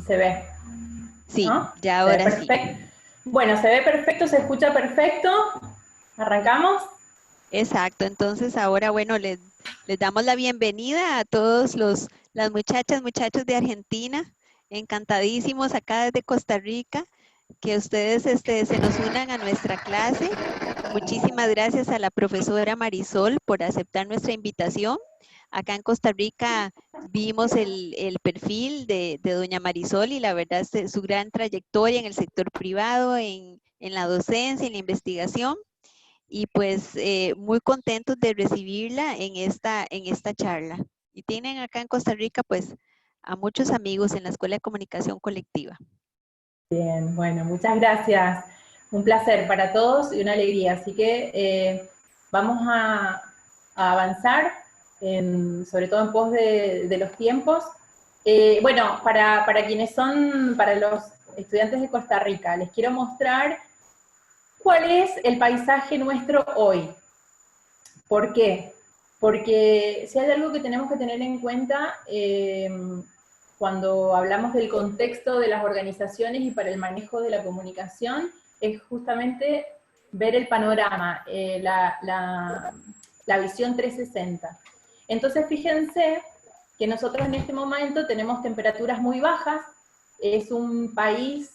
Se ve, Sí, ¿no? ya Se ve ahora sí. perfecto. Bueno, se ve perfecto, se escucha perfecto. ¿Arrancamos? Exacto, entonces ahora, bueno, les damos la bienvenida a todos las muchachas, muchachos de Argentina, encantadísimos acá desde Costa Rica, que ustedes se nos unan a nuestra clase. Muchísimas gracias a la profesora Marisol por aceptar nuestra invitación. Acá en Costa Rica vimos el perfil de doña Marisol y la verdad es su gran trayectoria en el sector privado, en la docencia, en la investigación y pues muy contentos de recibirla en esta charla. Y tienen acá en Costa Rica pues a muchos amigos en la Escuela de Comunicación Colectiva. Bien, bueno, muchas gracias. Un placer para todos y una alegría. Así que vamos a avanzar, sobre todo en pos de los tiempos. Bueno, para quienes son, para los estudiantes de Costa Rica, les quiero mostrar cuál es el paisaje nuestro hoy. ¿Por qué? Porque si hay algo que tenemos que tener en cuenta cuando hablamos del contexto de las organizaciones y para el manejo de la comunicación, es justamente ver el panorama, la visión 360. Entonces, fíjense que nosotros en este momento tenemos temperaturas muy bajas, es un país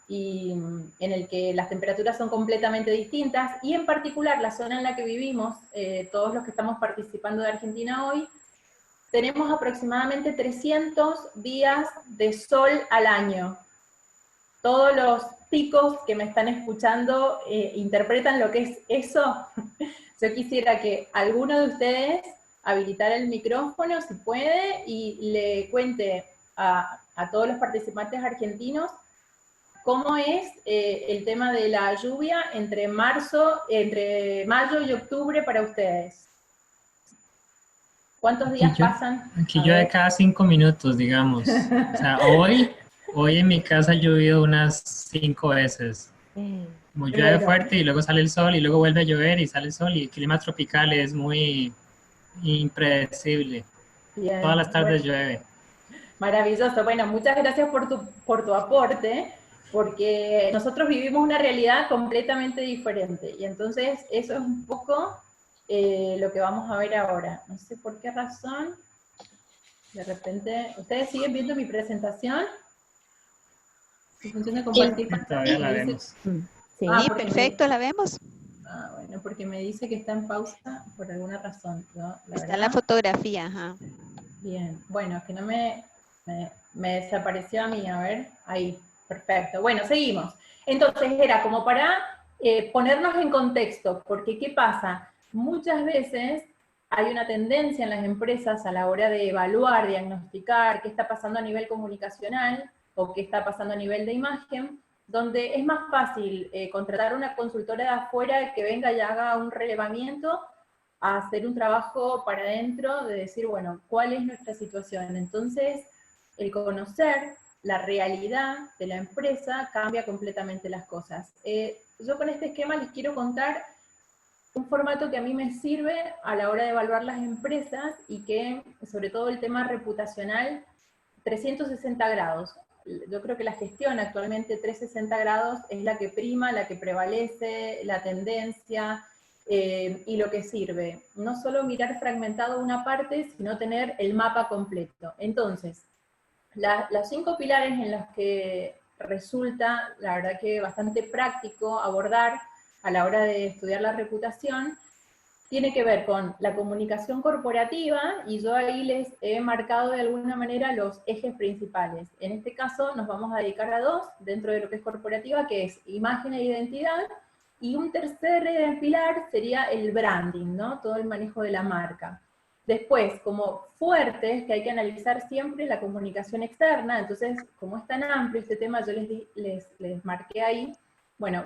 y en el que las temperaturas son completamente distintas, y en particular la zona en la que vivimos, todos los que estamos participando de Argentina hoy, tenemos aproximadamente 300 días de sol al año. Todos los picos que me están escuchando interpretan lo que es eso. Yo quisiera que alguno de ustedes habilitara el micrófono, si puede, y le cuente a todos los participantes argentinos cómo es el tema de la lluvia entre mayo y octubre para ustedes. ¿Cuántos días pasan? Aquí A llueve ver. cada 5 minutos, digamos. O sea, hoy en mi casa ha llovido unas 5 veces. Como llueve Bueno, fuerte y luego sale el sol y luego vuelve a llover y sale el sol y el clima tropical es muy impredecible. Todas bien, las bueno, tardes llueve. maravilloso. Bueno, muchas gracias por tu aporte, porque nosotros vivimos una realidad completamente diferente, y entonces eso es un poco lo que vamos a ver ahora. No sé por qué razón, de repente, ¿ustedes siguen viendo mi presentación? ¿Qué función de Sí. compartir Y todavía pantalla? la Me dice, vemos. ah, Sí, porque perfecto, la vemos. bueno, porque me dice que está en pausa por alguna razón, ¿no? La Está la verdad, fotografía, ajá. bien. Bueno, es que no me desapareció a mí, a ver, ahí, perfecto. Bueno, seguimos. Entonces era como para ponernos en contexto, porque ¿qué pasa? Muchas veces hay una tendencia en las empresas a la hora de evaluar, diagnosticar qué está pasando a nivel comunicacional o qué está pasando a nivel de imagen, donde es más fácil contratar una consultora de afuera que venga y haga un relevamiento a hacer un trabajo para adentro de decir, bueno, ¿cuál es nuestra situación? Entonces, el conocer la realidad de la empresa cambia completamente las cosas. Yo con este esquema les quiero contar un formato que a mí me sirve a la hora de evaluar las empresas y que, sobre todo el tema reputacional, 360 grados. Yo creo que la gestión actualmente 360 grados es la que prima, la que prevalece, la tendencia y lo que sirve. No solo mirar fragmentado una parte, sino tener el mapa completo. Entonces, los 5 pilares en los que resulta, la verdad que bastante práctico abordar a la hora de estudiar la reputación, tiene que ver con la comunicación corporativa, y yo ahí les he marcado de alguna manera los ejes principales. En este caso nos vamos a dedicar a 2 dentro de lo que es corporativa, que es imagen e identidad, y un tercer pilar sería el branding, ¿no? Todo el manejo de la marca. Después, como fuertes, que hay que analizar siempre la comunicación externa. Entonces, como es tan amplio este tema, yo les marqué ahí, bueno,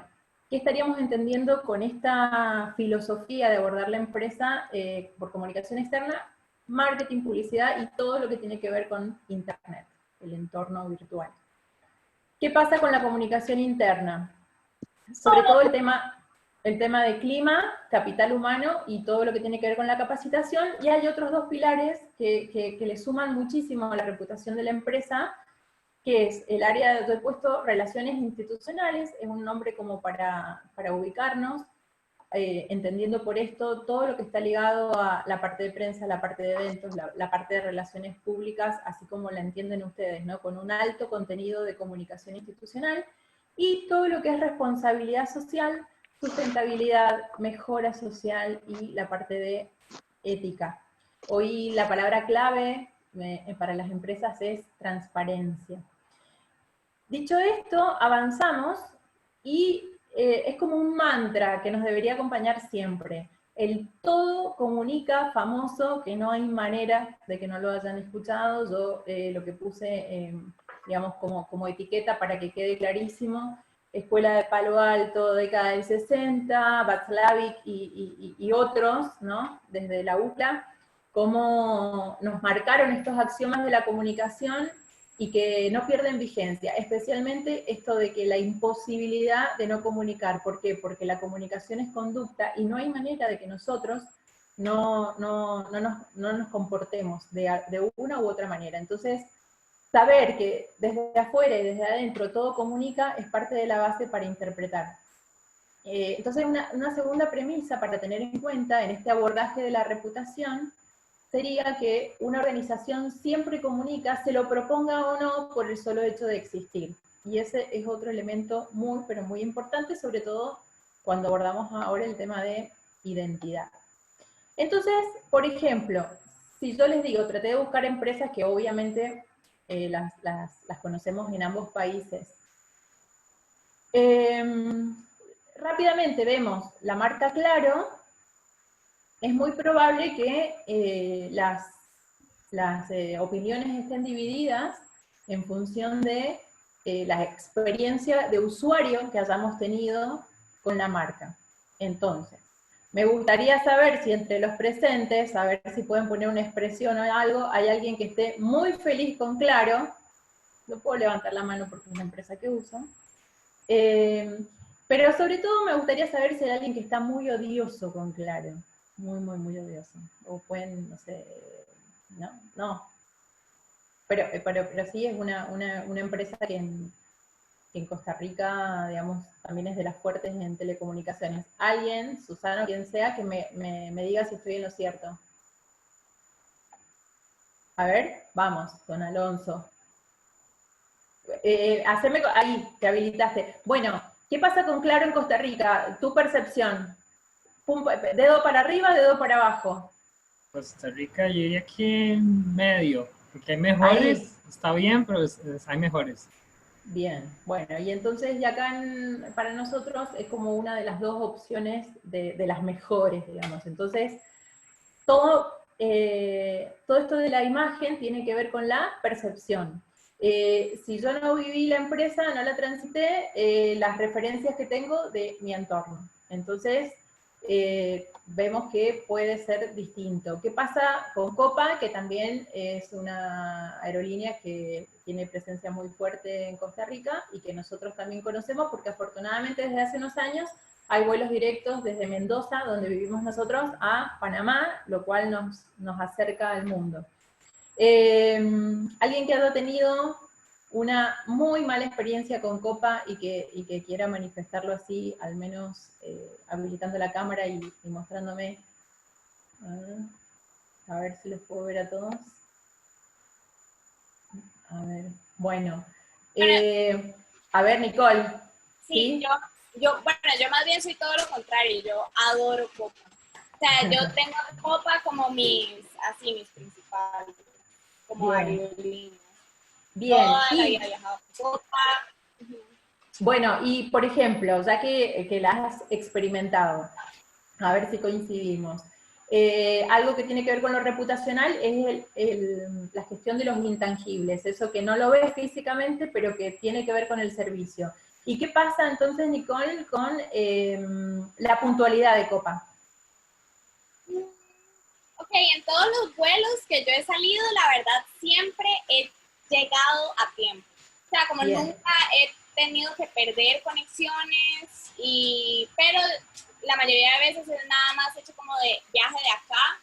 ¿qué estaríamos entendiendo con esta filosofía de abordar la empresa por comunicación externa? Marketing, publicidad y todo lo que tiene que ver con Internet, el entorno virtual. ¿Qué pasa con la comunicación interna? Sobre todo el tema de clima, capital humano y todo lo que tiene que ver con la capacitación, y hay otros 2 pilares que le suman muchísimo a la reputación de la empresa, que es el área, yo he puesto relaciones institucionales, es un nombre como para ubicarnos, entendiendo por esto todo lo que está ligado a la parte de prensa, la parte de eventos, la parte de relaciones públicas, así como la entienden ustedes, ¿no? Con un alto contenido de comunicación institucional, y todo lo que es responsabilidad social, sustentabilidad, mejora social y la parte de ética. Hoy la palabra clave para las empresas es transparencia. Dicho esto, avanzamos y es como un mantra que nos debería acompañar siempre. El todo comunica famoso, que no hay manera de que no lo hayan escuchado. Yo lo que puse, digamos, como etiqueta para que quede clarísimo: Escuela de Palo Alto, década del 60, Václavic y otros, ¿no? Desde la UCLA, cómo nos marcaron estos axiomas de la comunicación y que no pierden vigencia, especialmente esto de que la imposibilidad de no comunicar. ¿Por qué? Porque la comunicación es conducta y no hay manera de que nosotros no nos comportemos de una u otra manera. Entonces, saber que desde afuera y desde adentro todo comunica es parte de la base para interpretar. Entonces, una segunda premisa para tener en cuenta en este abordaje de la reputación sería que una organización siempre comunica, se lo proponga o no, por el solo hecho de existir. Y ese es otro elemento muy, pero muy importante, sobre todo cuando abordamos ahora el tema de identidad. Entonces, por ejemplo, si yo les digo, traté de buscar empresas que obviamente las conocemos en ambos países. Rápidamente vemos la marca Claro. Es muy probable que las opiniones estén divididas en función de la experiencia de usuario que hayamos tenido con la marca. Entonces, me gustaría saber si entre los presentes, a ver si pueden poner una expresión o algo, hay alguien que esté muy feliz con Claro. No puedo levantar la mano porque es una empresa que uso. Pero sobre todo me gustaría saber si hay alguien que está muy odioso con Claro. Muy, muy, muy odioso. O pueden, no sé, no. Pero sí es una empresa que en Costa Rica, digamos, también es de las fuertes en telecomunicaciones. Alguien, Susana, quien sea, que me diga si estoy en lo cierto. A ver, vamos, don Alonso. Ahí, te habilitaste. Bueno, ¿qué pasa con Claro en Costa Rica? Tu percepción. ¿Dedo para arriba, dedo para abajo? Costa Rica, yo diría que medio, porque hay mejores, Ahí. está bien, pero hay mejores. Bien, bueno, y entonces ya acá para nosotros es como una de las dos opciones de las mejores, digamos. Entonces, todo esto de la imagen tiene que ver con la percepción. Si yo no viví la empresa, no la transité, las referencias que tengo de mi entorno. Entonces, vemos que puede ser distinto. ¿Qué pasa con Copa, que también es una aerolínea que tiene presencia muy fuerte en Costa Rica y que nosotros también conocemos porque afortunadamente desde hace unos años hay vuelos directos desde Mendoza, donde vivimos nosotros, a Panamá, lo cual nos acerca al mundo. Alguien que haya tenido una muy mala experiencia con Copa y que quiera manifestarlo así, al menos habilitando la cámara y mostrándome. A ver si los puedo ver a todos. A ver, bueno. A ver, Nicole. Sí, yo más bien soy todo lo contrario, yo adoro Copa. O sea, yo tengo Copa como mis principales, como aerolíneas. Bien. Toda la vida he viajado Copa. Bueno, y por ejemplo, ya que la has experimentado, a ver si coincidimos, algo que tiene que ver con lo reputacional es la gestión de los intangibles, eso que no lo ves físicamente, pero que tiene que ver con el servicio. ¿Y qué pasa entonces, Nicole, con la puntualidad de Copa? Ok, en todos los vuelos que yo he salido, la verdad, siempre he llegado a tiempo. O sea, como Bien. nunca he tenido que perder conexiones, pero la mayoría de veces es nada más hecho como de viaje de acá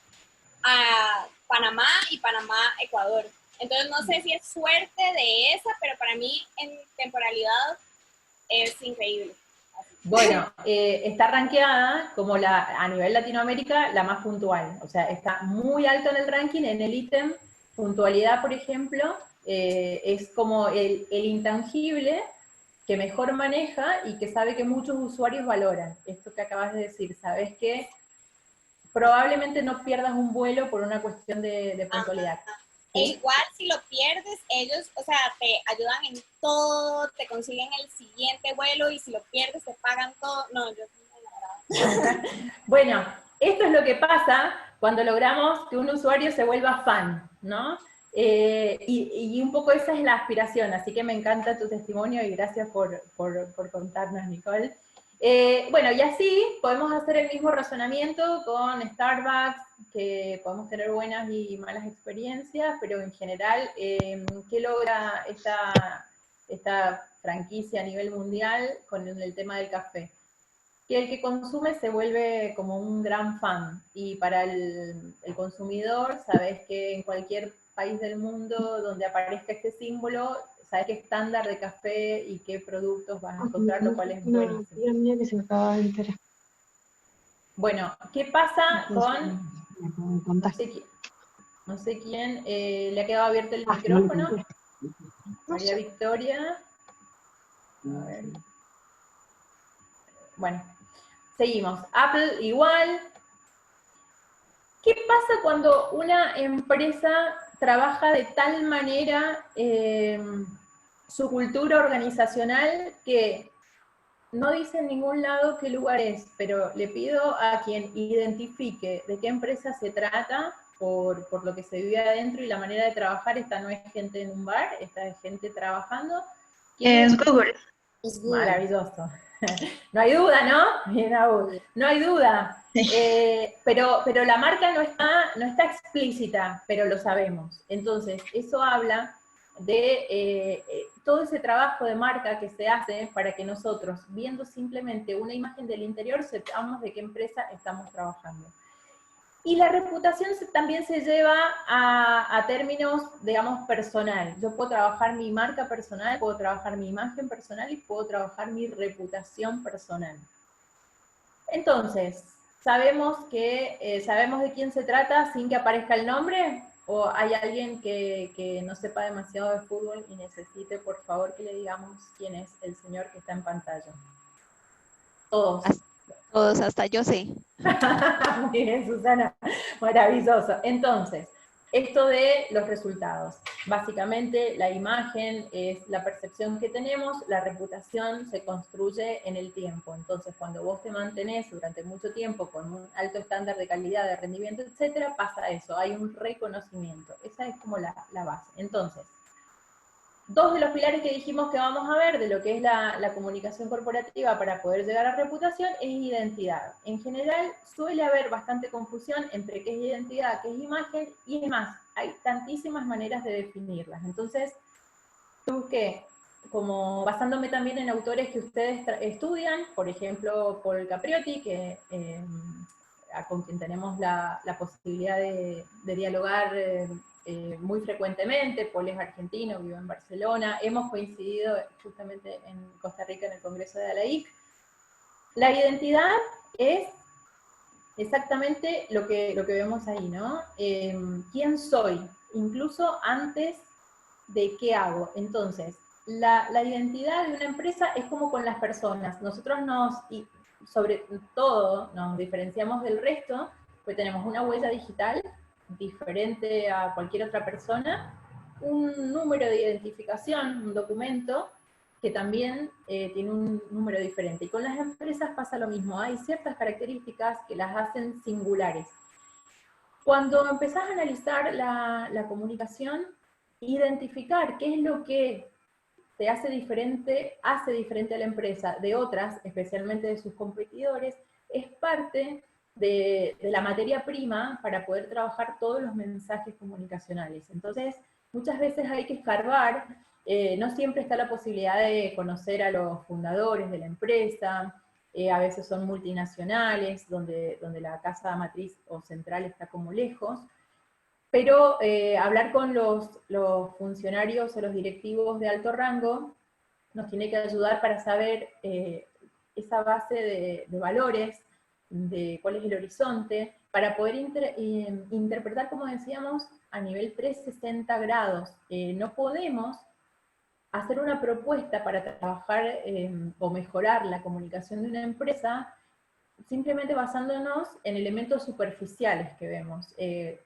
a Panamá y Panamá, Ecuador. Entonces no sé si es suerte de esa, pero para mí en temporalidad es increíble. Bueno, está rankeada como a nivel Latinoamérica la más puntual, o sea, está muy alto en el ranking, en el ítem puntualidad, por ejemplo, es como el intangible que mejor maneja y que sabe que muchos usuarios valoran. Esto que acabas de decir, sabes que probablemente no pierdas un vuelo por una cuestión de puntualidad. E ¿Sí? igual si lo pierdes, ellos, o sea, te ayudan en todo, te consiguen el siguiente vuelo y si lo pierdes te pagan todo. No, yo Bueno, esto es lo que pasa cuando logramos que un usuario se vuelva fan, ¿no? Y un poco esa es la aspiración, así que me encanta tu testimonio y gracias por contarnos, Nicole. Bueno, y así podemos hacer el mismo razonamiento con Starbucks, que podemos tener buenas y malas experiencias, pero en general, ¿qué logra esta franquicia a nivel mundial con el tema del café? Que el que consume se vuelve como un gran fan, y para el consumidor, sabes que en cualquier país del mundo donde aparezca este símbolo, sabes qué estándar de café y qué productos vas a encontrar, lo cual es buenísimo. Una mía que se me acaba de enterar. Bueno, ¿qué pasa con, Me acabo de contar. no sé quién, le ha quedado abierto el No le micrófono? conté. María Victoria. A ver. Bueno, seguimos. Apple igual. ¿Qué pasa cuando una empresa trabaja de tal manera su cultura organizacional que no dice en ningún lado qué lugar es, pero le pido a quien identifique de qué empresa se trata por lo que se vive adentro y la manera de trabajar? Esta no es gente en un bar, esta es gente trabajando. Es Google. Maravilloso. No hay duda, ¿no? Bien, Raúl. No hay duda. Pero la marca no está explícita, pero lo sabemos. Entonces, eso habla de todo ese trabajo de marca que se hace para que nosotros, viendo simplemente una imagen del interior, sepamos de qué empresa estamos trabajando. Y la reputación también se lleva a términos, digamos, personal. Yo puedo trabajar mi marca personal, puedo trabajar mi imagen personal y puedo trabajar mi reputación personal. Entonces, ¿sabemos de quién se trata sin que aparezca el nombre? ¿O hay alguien que no sepa demasiado de fútbol y necesite, por favor, que le digamos quién es el señor que está en pantalla? Todos. Todos, hasta yo sé. Muy bien, Susana, maravilloso. Entonces, esto de los resultados. Básicamente, la imagen es la percepción que tenemos, la reputación se construye en el tiempo. Entonces, cuando vos te mantenés durante mucho tiempo con un alto estándar de calidad, de rendimiento, etcétera, pasa eso, hay un reconocimiento. Esa es como la base. Entonces, dos de los pilares que dijimos que vamos a ver de lo que es la comunicación corporativa para poder llegar a reputación es identidad. En general suele haber bastante confusión entre qué es identidad, qué es imagen, y es más, hay tantísimas maneras de definirlas. Entonces, busqué, como basándome también en autores que ustedes estudian, por ejemplo, Paul Capriotti, con quien tenemos la posibilidad de dialogar muy frecuentemente. Paul es argentino, vive en Barcelona, hemos coincidido justamente en Costa Rica en el Congreso de ALAIC. La identidad es exactamente lo que vemos ahí, ¿no? ¿Quién soy? Incluso antes de qué hago. Entonces, la identidad de una empresa es como con las personas. Nosotros sobre todo nos diferenciamos del resto, pues tenemos una huella digital diferente a cualquier otra persona, un número de identificación, un documento, que también tiene un número diferente. Y con las empresas pasa lo mismo, hay ciertas características que las hacen singulares. Cuando empezás a analizar la comunicación, identificar qué es lo que te hace diferente a la empresa de otras, especialmente de sus competidores, es parte de la materia prima para poder trabajar todos los mensajes comunicacionales. Entonces, muchas veces hay que escarbar, no siempre está la posibilidad de conocer a los fundadores de la empresa, a veces son multinacionales, donde la casa matriz o central está como lejos, pero hablar con los funcionarios o los directivos de alto rango nos tiene que ayudar para saber esa base de valores, de cuál es el horizonte, para poder interpretar, como decíamos, a nivel 360 grados. No podemos hacer una propuesta para trabajar o mejorar la comunicación de una empresa simplemente basándonos en elementos superficiales que vemos,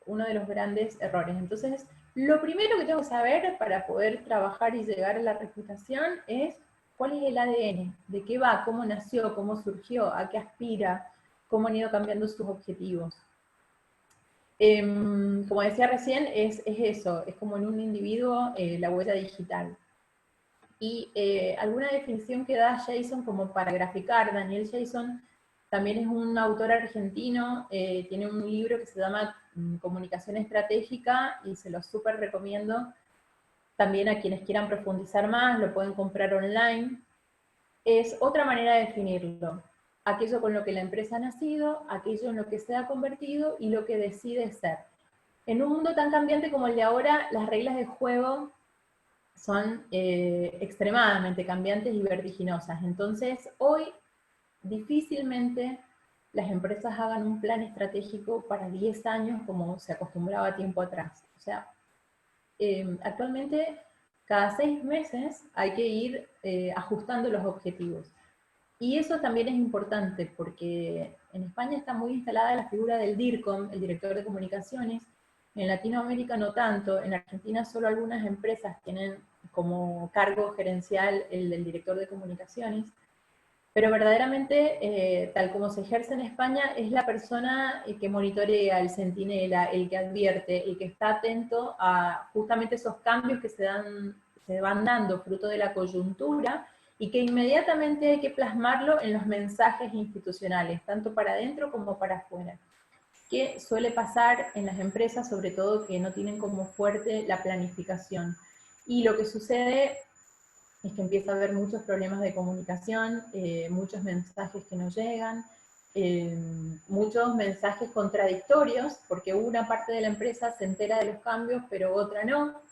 uno de los grandes errores. Entonces, lo primero que tengo que saber para poder trabajar y llegar a la reputación es cuál es el ADN, de qué va, cómo nació, cómo surgió, a qué aspira, cómo han ido cambiando sus objetivos. Como decía recién, es eso, es como en un individuo la huella digital. Y alguna definición que da Jason como para graficar, Daniel Jason, también es un autor argentino, tiene un libro que se llama Comunicación Estratégica y se lo súper recomiendo. También a quienes quieran profundizar más, lo pueden comprar online. Es otra manera de definirlo. Aquello con lo que la empresa ha nacido, aquello en lo que se ha convertido y lo que decide ser. En un mundo tan cambiante como el de ahora, las reglas de juego son extremadamente cambiantes y vertiginosas. Entonces, hoy difícilmente las empresas hagan un plan estratégico para 10 años como se acostumbraba tiempo atrás. O sea, actualmente cada 6 meses hay que ir ajustando los objetivos. Y eso también es importante porque en España está muy instalada la figura del DIRCOM, el director de comunicaciones. En Latinoamérica no tanto, en Argentina solo algunas empresas tienen como cargo gerencial el del director de comunicaciones, pero verdaderamente, tal como se ejerce en España, es la persona que monitorea, el centinela, el que advierte, el que está atento a justamente esos cambios que se van dando fruto de la coyuntura, y que inmediatamente hay que plasmarlo en los mensajes institucionales, tanto para adentro como para afuera. ¿Qué suele pasar en las empresas, sobre todo que no tienen como fuerte la planificación? Y lo que sucede es que empieza a haber muchos problemas de comunicación, muchos mensajes que no llegan, muchos mensajes contradictorios, porque una parte de la empresa se entera de los cambios, pero otra no.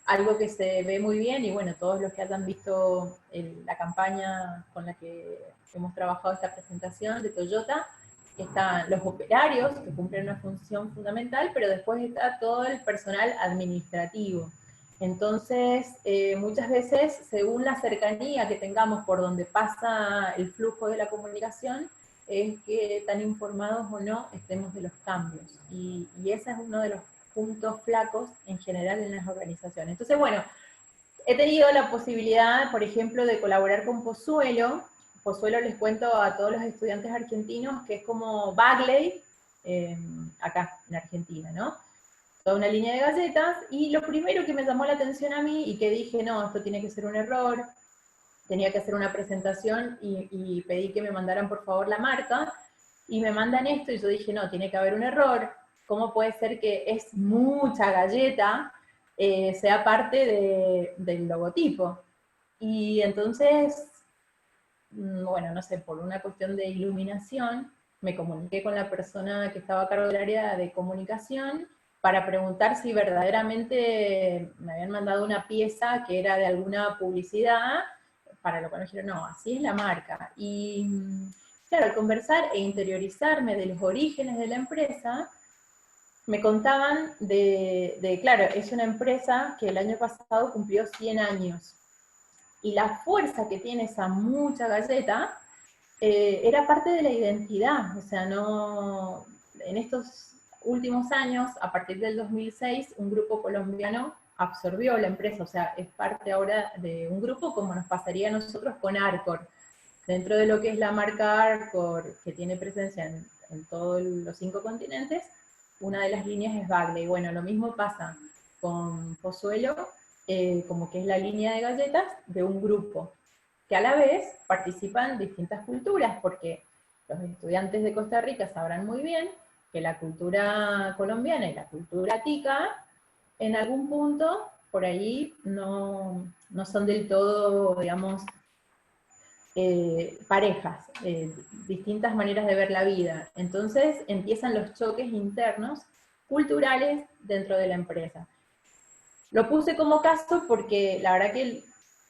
Algo que se ve muy bien, y bueno, todos los que hayan visto la campaña con la que hemos trabajado esta presentación de Toyota, están los operarios, que cumplen una función fundamental, pero después está todo el personal administrativo. Entonces, muchas veces, según la cercanía que tengamos por donde pasa el flujo de la comunicación, es que tan informados o no estemos de los cambios. Y ese es uno de los puntos flacos en general en las organizaciones. Entonces, bueno, he tenido la posibilidad, por ejemplo, de colaborar con Pozuelo. Pozuelo, les cuento a todos los estudiantes argentinos, que es como Bagley, acá en Argentina, ¿no? Toda una línea de galletas, y lo primero que me llamó la atención a mí, y que dije, no, esto tiene que ser un error, tenía que hacer una presentación, y pedí que me mandaran por favor la marca, y me mandan esto, y yo dije, no, tiene que haber un error. ¿Cómo puede ser que es mucha galleta sea parte del logotipo? Y entonces, bueno, no sé, por una cuestión de iluminación, me comuniqué con la persona que estaba a cargo del área de comunicación para preguntar si verdaderamente me habían mandado una pieza que era de alguna publicidad, para lo cual me dijeron, no, así es la marca. Y claro, al conversar e interiorizarme de los orígenes de la empresa, me contaban claro, es una empresa que el año pasado cumplió 100 años, y la fuerza que tiene esa mucha galleta era parte de la identidad. O sea, no, en estos últimos años, a partir del 2006, un grupo colombiano absorbió la empresa, o sea, es parte ahora de un grupo como nos pasaría a nosotros con Arcor. Dentro de lo que es la marca Arcor, que tiene presencia en todos los 5 continentes, una de las líneas es Bagley. Bueno, lo mismo pasa con Pozuelo, como que es la línea de galletas de un grupo, que a la vez participan distintas culturas, porque los estudiantes de Costa Rica sabrán muy bien que la cultura colombiana y la cultura tica, en algún punto, por ahí, no son del todo, digamos, parejas, distintas maneras de ver la vida. Entonces empiezan los choques internos, culturales dentro de la empresa. Lo puse como caso porque la verdad que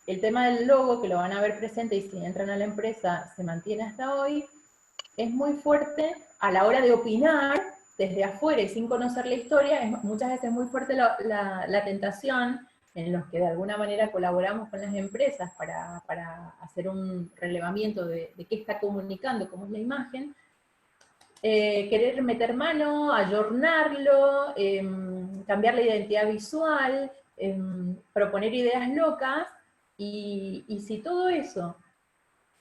el tema del logo, que lo van a ver presente y si entran a la empresa se mantiene hasta hoy, es muy fuerte a la hora de opinar desde afuera y sin conocer la historia. Es muchas veces muy fuerte la tentación en los que de alguna manera colaboramos con las empresas para hacer un relevamiento de qué está comunicando, cómo es la imagen, querer meter mano, ayornarlo, cambiar la identidad visual, proponer ideas locas, y si todo eso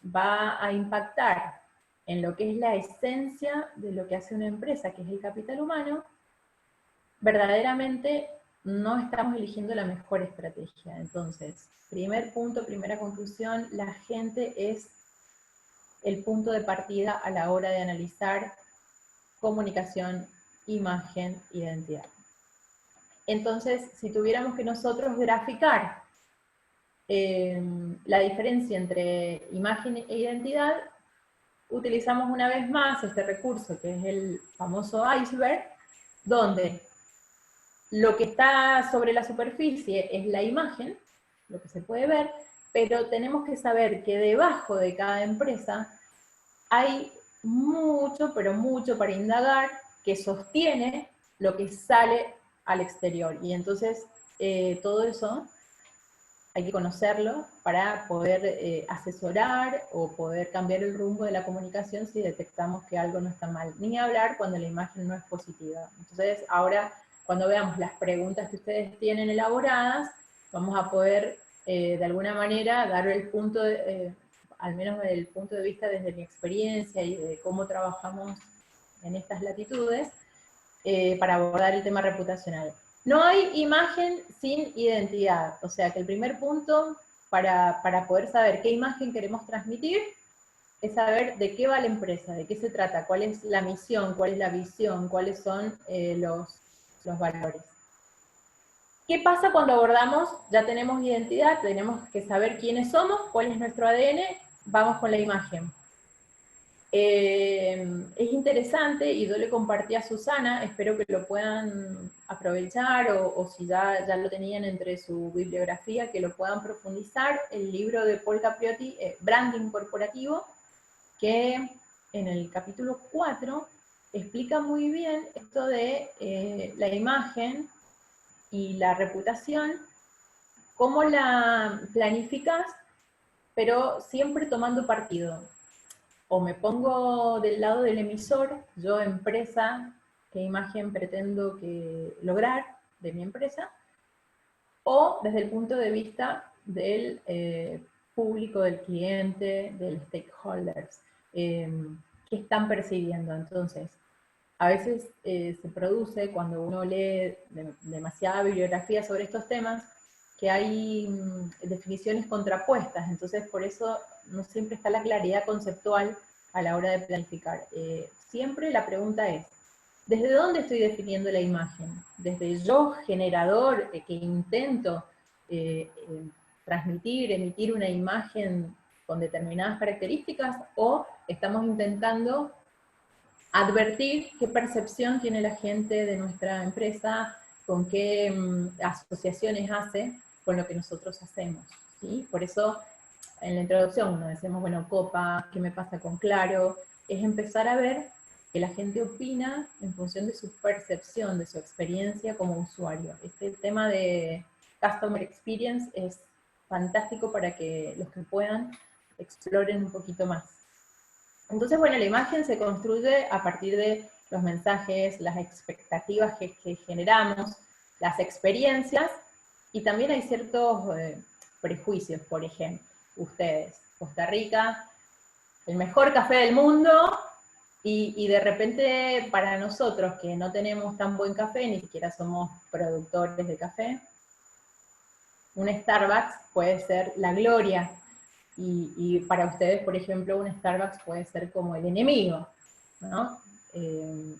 va a impactar en lo que es la esencia de lo que hace una empresa, que es el capital humano, verdaderamente no estamos eligiendo la mejor estrategia. Entonces, primer punto, primera conclusión, la gente es el punto de partida a la hora de analizar comunicación, imagen, identidad. Entonces, si tuviéramos que nosotros graficar la diferencia entre imagen e identidad, utilizamos una vez más este recurso que es el famoso iceberg, donde lo que está sobre la superficie es la imagen, lo que se puede ver, pero tenemos que saber que debajo de cada empresa hay mucho, pero mucho para indagar que sostiene lo que sale al exterior. Y entonces todo eso hay que conocerlo para poder asesorar o poder cambiar el rumbo de la comunicación si detectamos que algo no está mal. Ni hablar cuando la imagen no es positiva. Entonces ahora, cuando veamos las preguntas que ustedes tienen elaboradas, vamos a poder de alguna manera dar el punto, al menos desde el punto de vista desde mi experiencia y de cómo trabajamos en estas latitudes, para abordar el tema reputacional. No hay imagen sin identidad, o sea que el primer punto para poder saber qué imagen queremos transmitir es saber de qué va la empresa, de qué se trata, cuál es la misión, cuál es la visión, cuáles son los valores. ¿Qué pasa cuando abordamos, ya tenemos identidad, tenemos que saber quiénes somos, cuál es nuestro ADN, vamos con la imagen? Es interesante, y yo le compartí a Susana, espero que lo puedan aprovechar, o si ya lo tenían entre su bibliografía, que lo puedan profundizar, el libro de Paul Capriotti, Branding Corporativo, que en el capítulo 4 explica muy bien esto de la imagen y la reputación, cómo la planificas, pero siempre tomando partido. O me pongo del lado del emisor, yo empresa, qué imagen pretendo lograr de mi empresa, o desde el punto de vista del público, del cliente, del stakeholders, qué están percibiendo. Entonces, a veces se produce, cuando uno lee demasiada bibliografía sobre estos temas, que hay definiciones contrapuestas, entonces por eso no siempre está la claridad conceptual a la hora de planificar. Siempre la pregunta es, ¿desde dónde estoy definiendo la imagen? ¿Desde yo, generador, que intento transmitir, emitir una imagen con determinadas características, o estamos intentando advertir qué percepción tiene la gente de nuestra empresa, con qué asociaciones hace con lo que nosotros hacemos, ¿sí? Por eso, en la introducción nos decimos, bueno, Copa, ¿qué me pasa con Claro? Es empezar a ver que la gente opina en función de su percepción, de su experiencia como usuario. Este tema de Customer Experience es fantástico para que los que puedan exploren un poquito más. Entonces, bueno, la imagen se construye a partir de los mensajes, las expectativas que generamos, las experiencias, y también hay ciertos prejuicios. Por ejemplo, ustedes, Costa Rica, el mejor café del mundo, y de repente para nosotros que no tenemos tan buen café, ni siquiera somos productores de café, un Starbucks puede ser la gloria, y para ustedes, por ejemplo, un Starbucks puede ser como el enemigo, ¿no?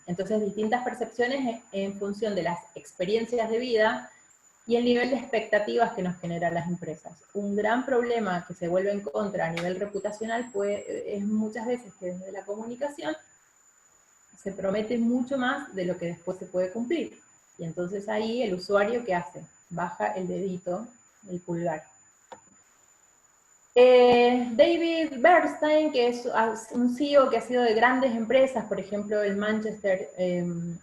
Entonces, distintas percepciones en función de las experiencias de vida y el nivel de expectativas que nos generan las empresas. Un gran problema que se vuelve en contra a nivel reputacional es muchas veces que desde la comunicación se promete mucho más de lo que después se puede cumplir. Y entonces ahí el usuario, ¿qué hace? Baja el dedito, el pulgar. David Bernstein, que es un CEO que ha sido de grandes empresas, por ejemplo el Manchester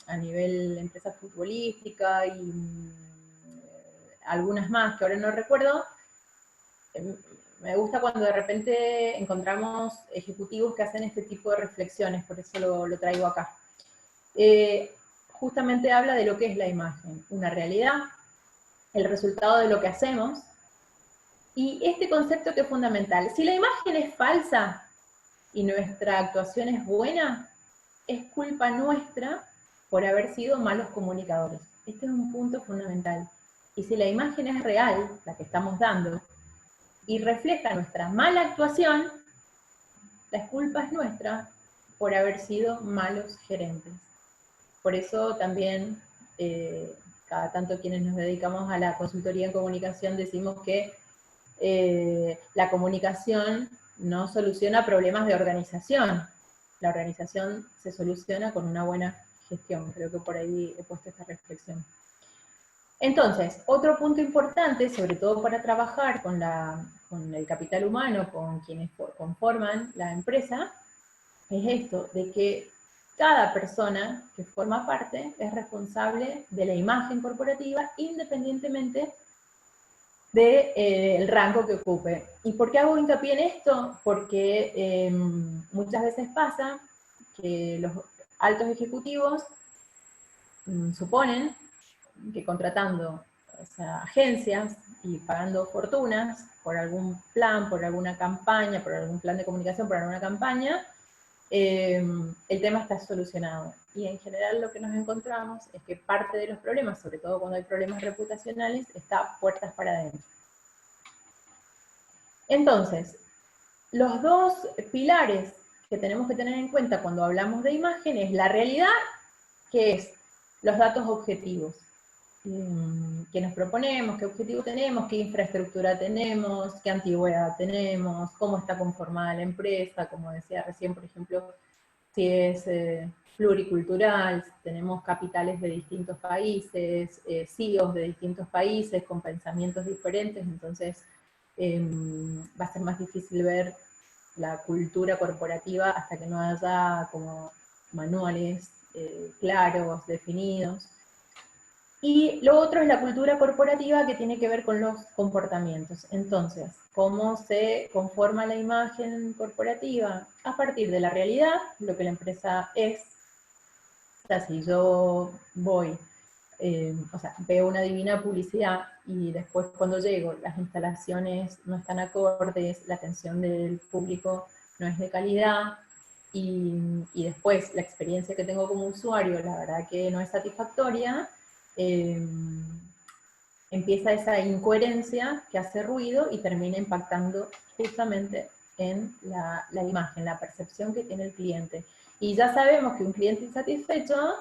a nivel de empresa futbolística y algunas más que ahora no recuerdo. Me gusta cuando de repente encontramos ejecutivos que hacen este tipo de reflexiones, por eso lo traigo acá. Justamente habla de lo que es la imagen, una realidad, el resultado de lo que hacemos, y este concepto que es fundamental. Si la imagen es falsa y nuestra actuación es buena, es culpa nuestra por haber sido malos comunicadores. Este es un punto fundamental. Y si la imagen es real, la que estamos dando, y refleja nuestra mala actuación, la culpa es nuestra por haber sido malos gerentes. Por eso también, cada tanto quienes nos dedicamos a la consultoría en comunicación decimos que la comunicación no soluciona problemas de organización. La organización se soluciona con una buena gestión. Creo que por ahí he puesto esta reflexión. Entonces, otro punto importante, sobre todo para trabajar con el capital humano, con quienes conforman la empresa, es esto, de que cada persona que forma parte es responsable de la imagen corporativa independientemente del rango que ocupe. ¿Y por qué hago hincapié en esto? Porque muchas veces pasa que los altos ejecutivos suponen que contratando, o sea, agencias y pagando fortunas por algún plan, por alguna campaña, por algún plan de comunicación, por alguna campaña, el tema está solucionado. Y en general lo que nos encontramos es que parte de los problemas, sobre todo cuando hay problemas reputacionales, está puertas para adentro. Entonces, los dos pilares que tenemos que tener en cuenta cuando hablamos de imagen es la realidad, que es los datos objetivos que nos proponemos, qué objetivo tenemos, qué infraestructura tenemos, qué antigüedad tenemos, cómo está conformada la empresa, como decía recién, por ejemplo, si es pluricultural, si tenemos capitales de distintos países, CEOs de distintos países con pensamientos diferentes, entonces va a ser más difícil ver la cultura corporativa hasta que no haya como manuales claros, definidos. Y lo otro es la cultura corporativa, que tiene que ver con los comportamientos. Entonces, ¿cómo se conforma la imagen corporativa? A partir de la realidad, lo que la empresa es. O sea, si yo voy, veo una divina publicidad y después cuando llego las instalaciones no están acordes, la atención del público no es de calidad, y después la experiencia que tengo como usuario, la verdad que no es satisfactoria, empieza esa incoherencia que hace ruido y termina impactando justamente en la imagen, la percepción que tiene el cliente. Y ya sabemos que un cliente insatisfecho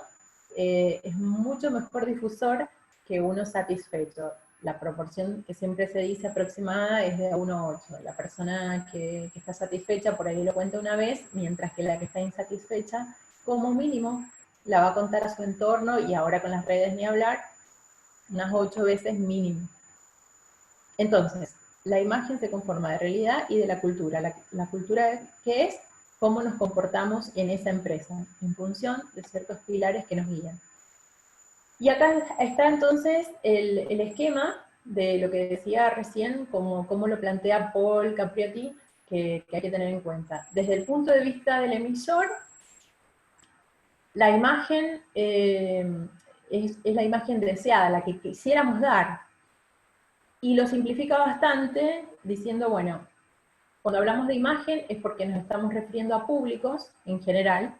es mucho mejor difusor que uno satisfecho. La proporción que siempre se dice aproximada es de 1 a 8. La persona que está satisfecha por ahí lo cuenta una vez, mientras que la que está insatisfecha, como mínimo, la va a contar a su entorno, y ahora con las redes ni hablar, unas 8 veces mínimo. Entonces, la imagen se conforma de realidad y de la cultura. La cultura, ¿qué es? Cómo nos comportamos en esa empresa, en función de ciertos pilares que nos guían. Y acá está entonces el esquema de lo que decía recién, como lo plantea Paul Capriotti, que hay que tener en cuenta. Desde el punto de vista del emisor, la imagen es la imagen deseada, la que quisiéramos dar. Y lo simplifica bastante diciendo, bueno, cuando hablamos de imagen es porque nos estamos refiriendo a públicos en general,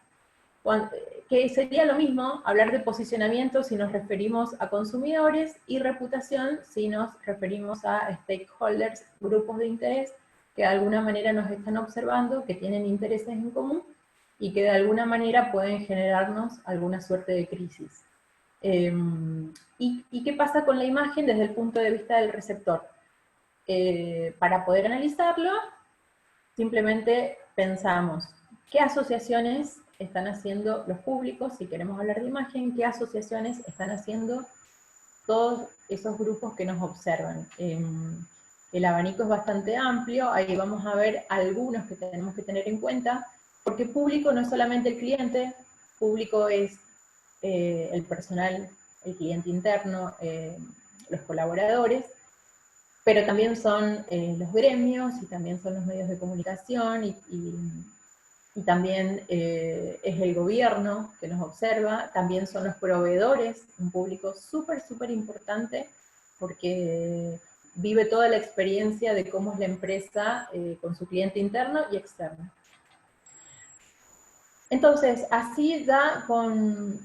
que sería lo mismo hablar de posicionamiento si nos referimos a consumidores, y reputación si nos referimos a stakeholders, grupos de interés que de alguna manera nos están observando, que tienen intereses en común y que de alguna manera pueden generarnos alguna suerte de crisis. ¿Y qué pasa con la imagen desde el punto de vista del receptor? Para poder analizarlo, simplemente pensamos qué asociaciones están haciendo los públicos, si queremos hablar de imagen, qué asociaciones están haciendo todos esos grupos que nos observan. El abanico es bastante amplio, ahí vamos a ver algunos que tenemos que tener en cuenta, porque público no es solamente el cliente, público es el personal, el cliente interno, los colaboradores, pero también son los gremios, y también son los medios de comunicación, y también es el gobierno que nos observa, también son los proveedores, un público súper, súper importante, porque vive toda la experiencia de cómo es la empresa con su cliente interno y externo. Entonces, así da con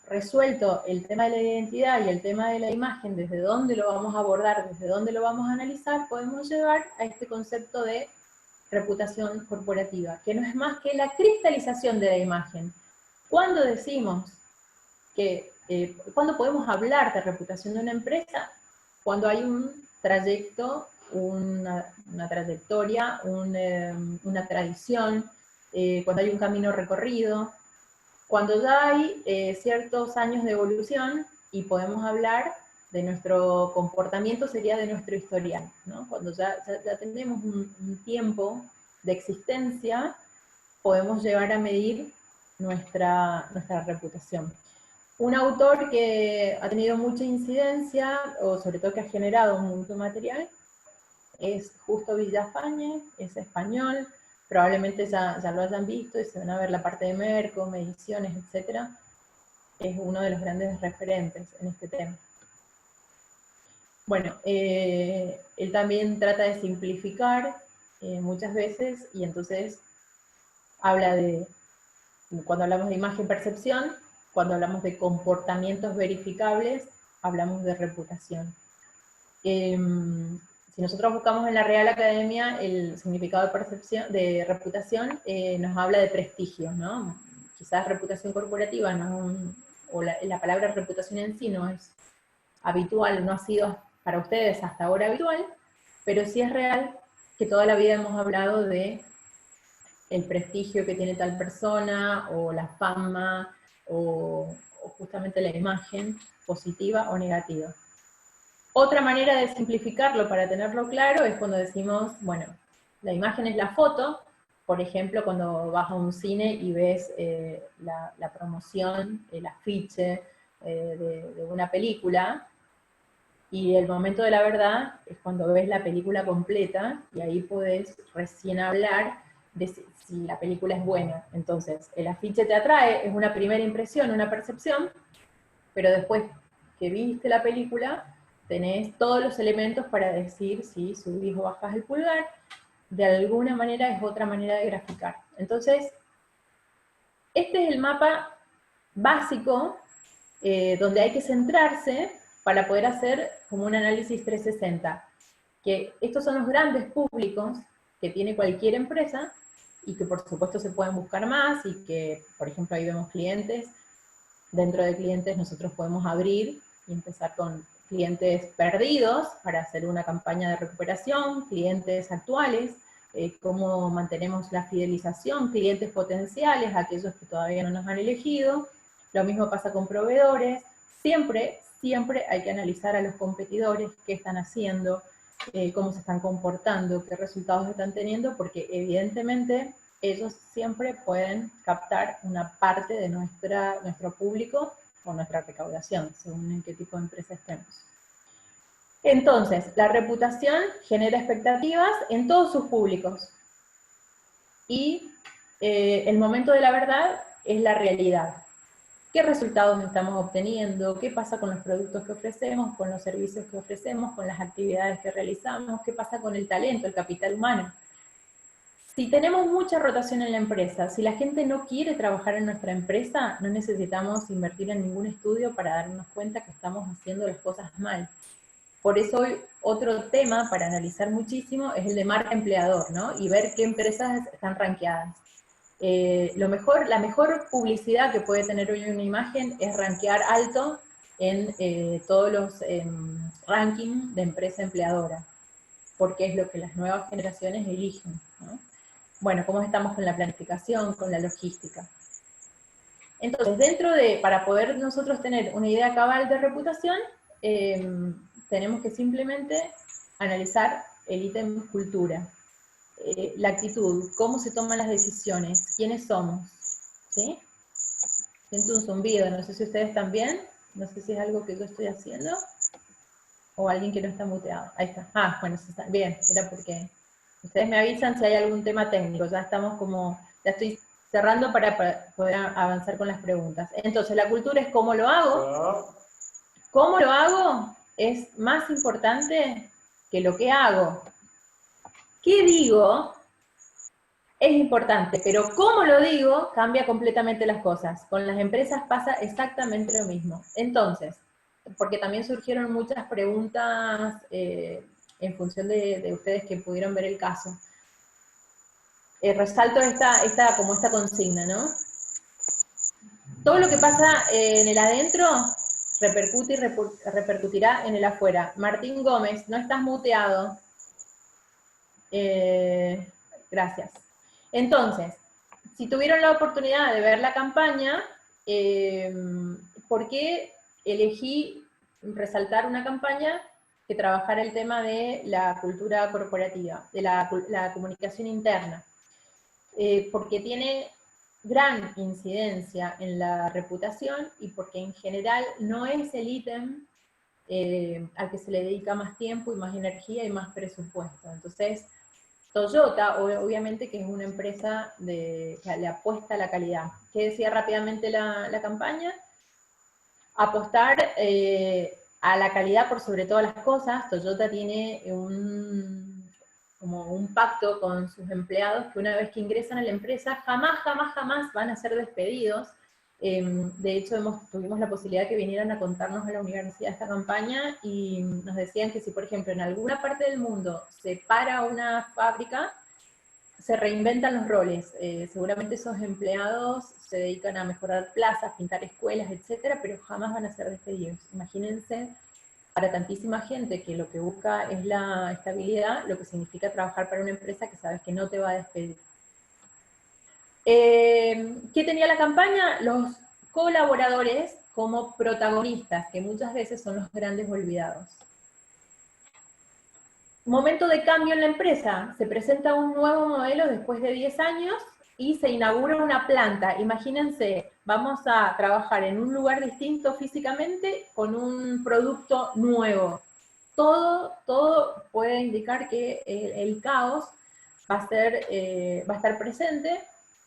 resuelto el tema de la identidad y el tema de la imagen, desde dónde lo vamos a abordar, desde dónde lo vamos a analizar, podemos llegar a este concepto de reputación corporativa, que no es más que la cristalización de la imagen. ¿Cuándo decimos que, cuándo podemos hablar de reputación de una empresa? Cuando hay un trayecto, una trayectoria, una tradición, cuando hay un camino recorrido, cuando ya hay ciertos años de evolución y podemos hablar de nuestro comportamiento, sería de nuestro historial, ¿no? Cuando ya tenemos un tiempo de existencia, podemos llegar a medir nuestra reputación. Un autor que ha tenido mucha incidencia, o sobre todo que ha generado mucho material, es Justo Villafañe, es español, probablemente ya lo hayan visto y se van a ver la parte de Merco, mediciones, etc. Es uno de los grandes referentes en este tema. Bueno, él también trata de simplificar muchas veces, y entonces habla de, cuando hablamos de imagen-percepción, cuando hablamos de comportamientos verificables, hablamos de reputación. Si nosotros buscamos en la Real Academia el significado de percepción, de reputación, nos habla de prestigio, ¿no? Quizás reputación corporativa, o la palabra reputación en sí no es habitual, no ha sido para ustedes hasta ahora habitual, pero sí es real que toda la vida hemos hablado de el prestigio que tiene tal persona, o la fama, o justamente la imagen, positiva o negativa. Otra manera de simplificarlo para tenerlo claro es cuando decimos, bueno, la imagen es la foto, por ejemplo, cuando vas a un cine y ves la promoción, el afiche de una película, y el momento de la verdad es cuando ves la película completa, y ahí podés recién hablar de si la película es buena. Entonces, el afiche te atrae, es una primera impresión, una percepción, pero después que viste la película, tenés todos los elementos para decir si subís o bajás el pulgar. De alguna manera es otra manera de graficar. Entonces, este es el mapa básico donde hay que centrarse para poder hacer como un análisis 360. Que estos son los grandes públicos que tiene cualquier empresa, y que por supuesto se pueden buscar más, y que, por ejemplo, ahí vemos clientes. Dentro de clientes nosotros podemos abrir y empezar con clientes perdidos para hacer una campaña de recuperación, clientes actuales, cómo mantenemos la fidelización, clientes potenciales, aquellos que todavía no nos han elegido. Lo mismo pasa con proveedores. Siempre hay que analizar a los competidores, qué están haciendo, cómo se están comportando, qué resultados están teniendo, porque evidentemente ellos siempre pueden captar una parte de nuestro público o nuestra recaudación, según en qué tipo de empresa estemos. Entonces, la reputación genera expectativas en todos sus públicos. Y el momento de la verdad es la realidad. ¿Qué resultados estamos obteniendo? ¿Qué pasa con los productos que ofrecemos, con los servicios que ofrecemos, con las actividades que realizamos? ¿Qué pasa con el talento, el capital humano? Si tenemos mucha rotación en la empresa, si la gente no quiere trabajar en nuestra empresa, no necesitamos invertir en ningún estudio para darnos cuenta que estamos haciendo las cosas mal. Por eso hoy otro tema para analizar muchísimo es el de marca empleador, ¿no? Y ver qué empresas están rankeadas. La mejor publicidad que puede tener hoy una imagen es rankear alto en todos los rankings de empresa empleadora, porque es lo que las nuevas generaciones eligen, ¿no? bueno, cómo estamos con la planificación, con la logística. Entonces, para poder nosotros tener una idea cabal de reputación, tenemos que simplemente analizar el ítem cultura, la actitud, cómo se toman las decisiones, quiénes somos, ¿sí? Siento un zumbido, no sé si ustedes también, no sé si es algo que yo estoy haciendo, o alguien que no está muteado. Ahí está. Ah, bueno, está bien, era porque ustedes me avisan si hay algún tema técnico, ya estamos ya estoy cerrando para poder avanzar con las preguntas. Entonces, la cultura es cómo lo hago. Cómo lo hago es más importante que lo que hago. ¿Qué digo? Es importante, pero cómo lo digo cambia completamente las cosas. Con las empresas pasa exactamente lo mismo. Entonces, porque también surgieron muchas preguntas en función de ustedes que pudieron ver el caso. Resalto esta consigna, ¿no? Todo lo que pasa en el adentro repercute y repercutirá en el afuera. Martín Gómez, no estás muteado. Gracias. Entonces, si tuvieron la oportunidad de ver la campaña, ¿por qué elegí resaltar una campaña que trabajara el tema de la cultura corporativa, de la comunicación interna? Porque tiene gran incidencia en la reputación y porque en general no es el ítem al que se le dedica más tiempo y más energía y más presupuesto. Entonces, Toyota, obviamente que es una empresa que le apuesta a la calidad. ¿Qué decía rápidamente la campaña? Apostar a la calidad por sobre todas las cosas. Toyota tiene como un pacto con sus empleados que una vez que ingresan a la empresa jamás, jamás, jamás van a ser despedidos. De hecho, tuvimos la posibilidad que vinieran a contarnos a la universidad esta campaña y nos decían que si, por ejemplo, en alguna parte del mundo se para una fábrica, se reinventan los roles. Seguramente esos empleados se dedican a mejorar plazas, pintar escuelas, etcétera, pero jamás van a ser despedidos. Imagínense, para tantísima gente que lo que busca es la estabilidad, lo que significa trabajar para una empresa que sabes que no te va a despedir. ¿Qué tenía la campaña? Los colaboradores como protagonistas, que muchas veces son los grandes olvidados. Momento de cambio en la empresa, se presenta un nuevo modelo después de 10 años y se inaugura una planta. Imagínense, vamos a trabajar en un lugar distinto físicamente con un producto nuevo. Todo puede indicar que el caos va a estar presente,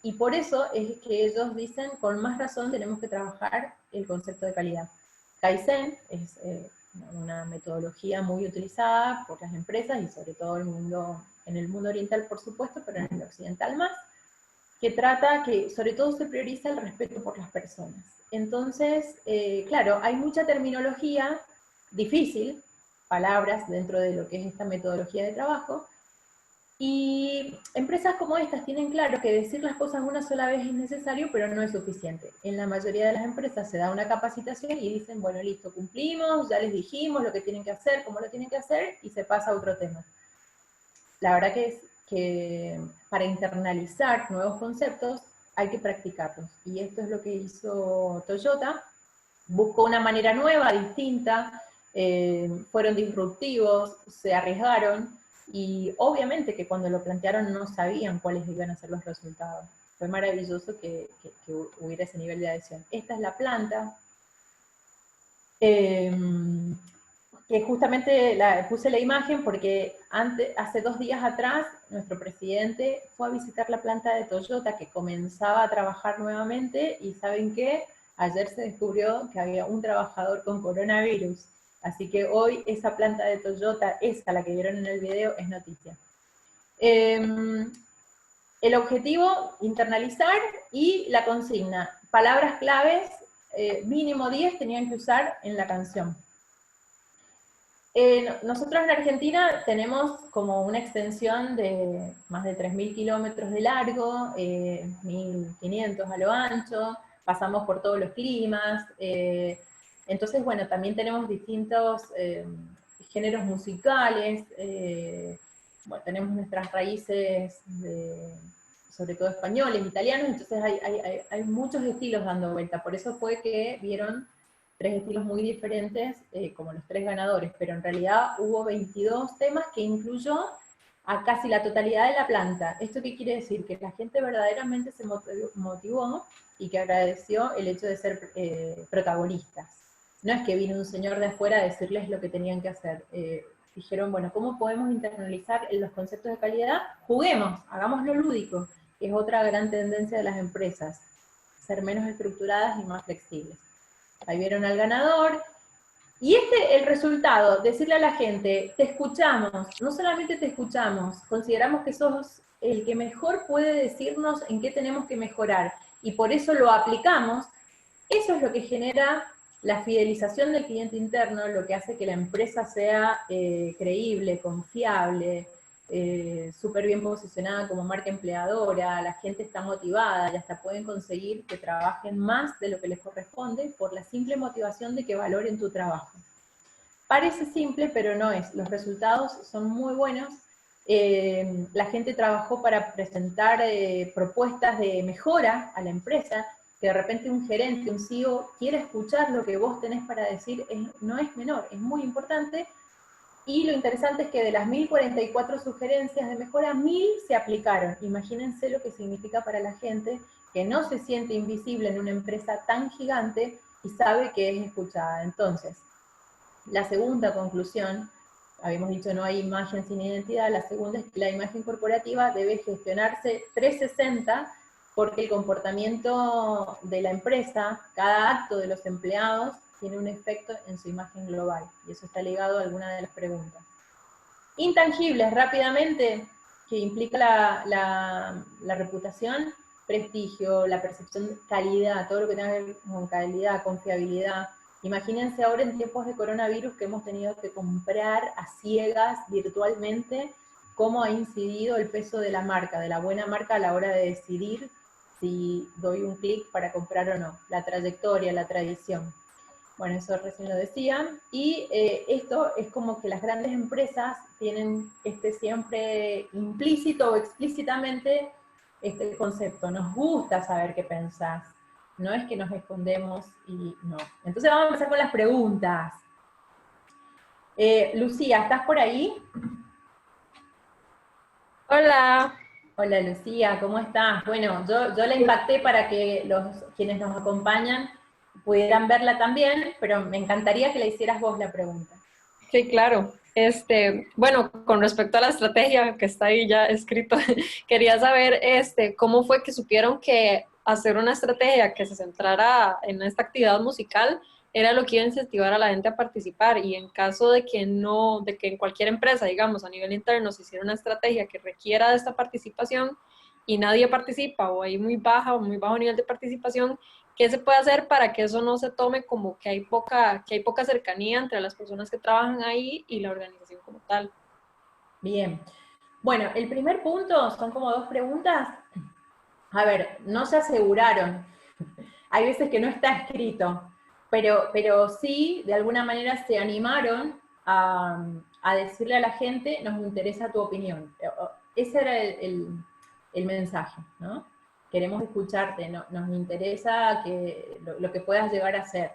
y por eso es que ellos dicen, con más razón tenemos que trabajar el concepto de calidad. Kaizen es una metodología muy utilizada por las empresas y sobre todo en el mundo oriental, por supuesto, pero en el occidental más, que trata que sobre todo se prioriza el respeto por las personas. Entonces, claro, hay mucha terminología difícil, palabras dentro de lo que es esta metodología de trabajo, y empresas como estas tienen claro que decir las cosas una sola vez es necesario, pero no es suficiente. En la mayoría de las empresas se da una capacitación y dicen, bueno, listo, cumplimos, ya les dijimos lo que tienen que hacer, cómo lo tienen que hacer, y se pasa a otro tema. La verdad que para internalizar nuevos conceptos hay que practicarlos. Y esto es lo que hizo Toyota. Buscó una manera nueva, distinta, fueron disruptivos, se arriesgaron, y obviamente que cuando lo plantearon no sabían cuáles iban a ser los resultados. Fue maravilloso que hubiera ese nivel de adhesión. Esta es la planta, que justamente puse la imagen porque hace 2 días atrás nuestro presidente fue a visitar la planta de Toyota que comenzaba a trabajar nuevamente, y ¿saben qué? Ayer se descubrió que había un trabajador con coronavirus. Así que hoy esa planta de Toyota, esa la que vieron en el video, es noticia. El objetivo, internalizar, y la consigna, palabras claves, mínimo 10 tenían que usar en la canción. Nosotros en Argentina tenemos como una extensión de más de 3.000 kilómetros de largo, 1.500 a lo ancho, pasamos por todos los climas, entonces, bueno, también tenemos distintos géneros musicales, bueno, tenemos nuestras raíces sobre todo españoles, italianos, entonces hay muchos estilos dando vuelta, por eso fue que vieron 3 estilos muy diferentes, como los 3 ganadores, pero en realidad hubo 22 temas que incluyó a casi la totalidad de la planta. ¿Esto qué quiere decir? Que la gente verdaderamente se motivó y que agradeció el hecho de ser protagonistas. No es que vino un señor de afuera a decirles lo que tenían que hacer. Dijeron, bueno, ¿cómo podemos internalizar los conceptos de calidad? Juguemos, hagámoslo lúdico, que es otra gran tendencia de las empresas, ser menos estructuradas y más flexibles. Ahí vieron al ganador, y el resultado, decirle a la gente, te escuchamos, no solamente te escuchamos, consideramos que sos el que mejor puede decirnos en qué tenemos que mejorar, y por eso lo aplicamos. Eso es lo que genera la fidelización del cliente interno, lo que hace que la empresa sea creíble, confiable, súper bien posicionada como marca empleadora, la gente está motivada y hasta pueden conseguir que trabajen más de lo que les corresponde por la simple motivación de que valoren tu trabajo. Parece simple, pero no es. Los resultados son muy buenos. La gente trabajó para presentar propuestas de mejora a la empresa, que de repente un gerente, un CEO, quiere escuchar lo que vos tenés para decir, no es menor, es muy importante. Y lo interesante es que de las 1044 sugerencias de mejora, 1000 se aplicaron. Imagínense lo que significa para la gente que no se siente invisible en una empresa tan gigante y sabe que es escuchada. Entonces, la segunda conclusión, habíamos dicho no hay imagen sin identidad, la segunda es que la imagen corporativa debe gestionarse 360 porque el comportamiento de la empresa, cada acto de los empleados, tiene un efecto en su imagen global, y eso está ligado a alguna de las preguntas. Intangibles, rápidamente, que implica la reputación, prestigio, la percepción de calidad, todo lo que tenga que ver con calidad, confiabilidad. Imagínense ahora en tiempos de coronavirus que hemos tenido que comprar a ciegas virtualmente, cómo ha incidido el peso de la marca, de la buena marca a la hora de decidir si doy un clic para comprar o no, la trayectoria, la tradición. Bueno, eso recién lo decía, y esto es como que las grandes empresas tienen siempre implícito o explícitamente este concepto, nos gusta saber qué pensás, no es que nos escondemos y no. Entonces vamos a empezar con las preguntas. Lucía, ¿estás por ahí? Hola. Hola Lucía, ¿cómo estás? Bueno, yo la impacté para que quienes nos acompañan pudieran verla también, pero me encantaría que le hicieras vos la pregunta. Sí, claro. Bueno, con respecto a la estrategia que está ahí ya escrito, quería saber cómo fue que supieron que hacer una estrategia que se centrara en esta actividad musical era lo que iba a incentivar a la gente a participar, y en caso de que no, de que en cualquier empresa, digamos, a nivel interno se hiciera una estrategia que requiera de esta participación y nadie participa, o hay muy baja o muy bajo nivel de participación, ¿qué se puede hacer para que eso no se tome como que hay poca cercanía entre las personas que trabajan ahí y la organización como tal? Bien. Bueno, el primer punto son como 2 preguntas. A ver, no se aseguraron. Hay veces que no está escrito, pero sí, de alguna manera se animaron a decirle a la gente, nos interesa tu opinión. Ese era el mensaje, ¿no? Queremos escucharte, nos interesa lo que puedas llegar a hacer.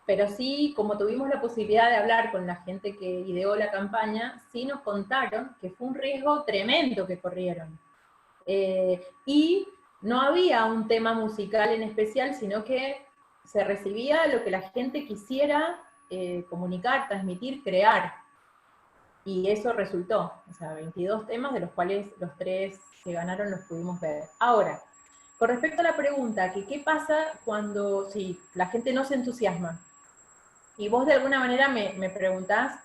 Pero sí, como tuvimos la posibilidad de hablar con la gente que ideó la campaña, sí nos contaron que fue un riesgo tremendo que corrieron. Y no había un tema musical en especial, sino que se recibía lo que la gente quisiera comunicar, transmitir, crear. Y eso resultó, o sea, 22 temas, de los cuales los 3 que ganaron los pudimos ver. Ahora, con respecto a la pregunta, que qué pasa cuando la gente no se entusiasma. Y vos de alguna manera me preguntás,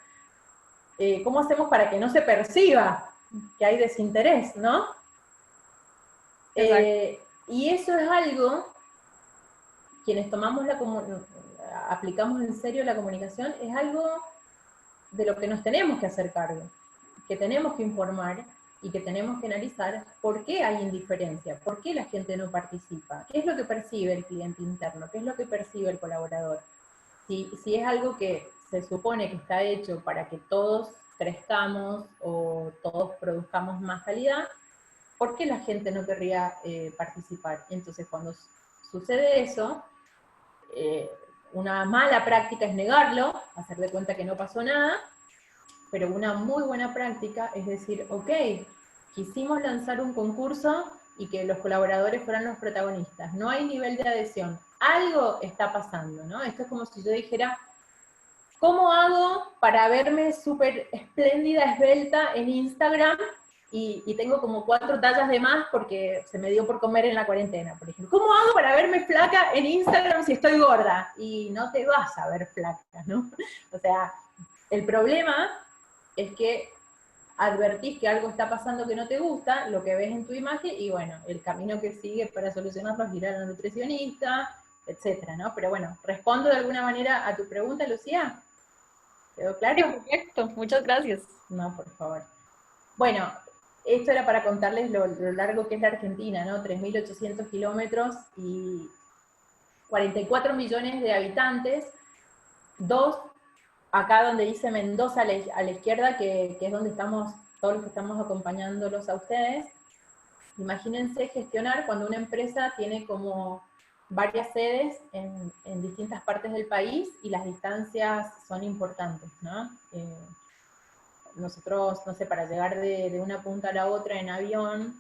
¿cómo hacemos para que no se perciba que hay desinterés, no? Y eso es algo, quienes aplicamos en serio la comunicación, es algo de lo que nos tenemos que hacer cargo, que tenemos que informar y que tenemos que analizar por qué hay indiferencia, por qué la gente no participa, qué es lo que percibe el cliente interno, qué es lo que percibe el colaborador. Si es algo que se supone que está hecho para que todos crezcamos o todos produzcamos más calidad, ¿por qué la gente no querría participar? Y entonces cuando sucede eso, una mala práctica es negarlo, hacer de cuenta que no pasó nada, pero una muy buena práctica es decir, ok, quisimos lanzar un concurso y que los colaboradores fueran los protagonistas, no hay nivel de adhesión, algo está pasando, ¿no? Esto es como si yo dijera, ¿cómo hago para verme súper espléndida, esbelta en Instagram y tengo como 4 tallas de más porque se me dio por comer en la cuarentena, por ejemplo? ¿Cómo hago para verme flaca en Instagram si estoy gorda? Y no te vas a ver flaca, ¿no? O sea, el problema es que advertís que algo está pasando que no te gusta, lo que ves en tu imagen, y bueno, el camino que sigue para solucionarlo es ir a la nutricionista, etcétera, ¿no? Pero bueno, ¿respondo de alguna manera a tu pregunta, Lucía? ¿Quedó Sí, claro? perfecto, muchas gracias. No, por favor. Bueno, esto era para contarles lo largo que es la Argentina, ¿no? 3.800 kilómetros y 44 millones de habitantes, dos, acá donde dice Mendoza a la izquierda, que es donde estamos, todos los que estamos acompañándolos a ustedes. Imagínense gestionar cuando una empresa tiene como varias sedes en distintas partes del país y las distancias son importantes, ¿no? Nosotros, no sé, para llegar de una punta a la otra en avión,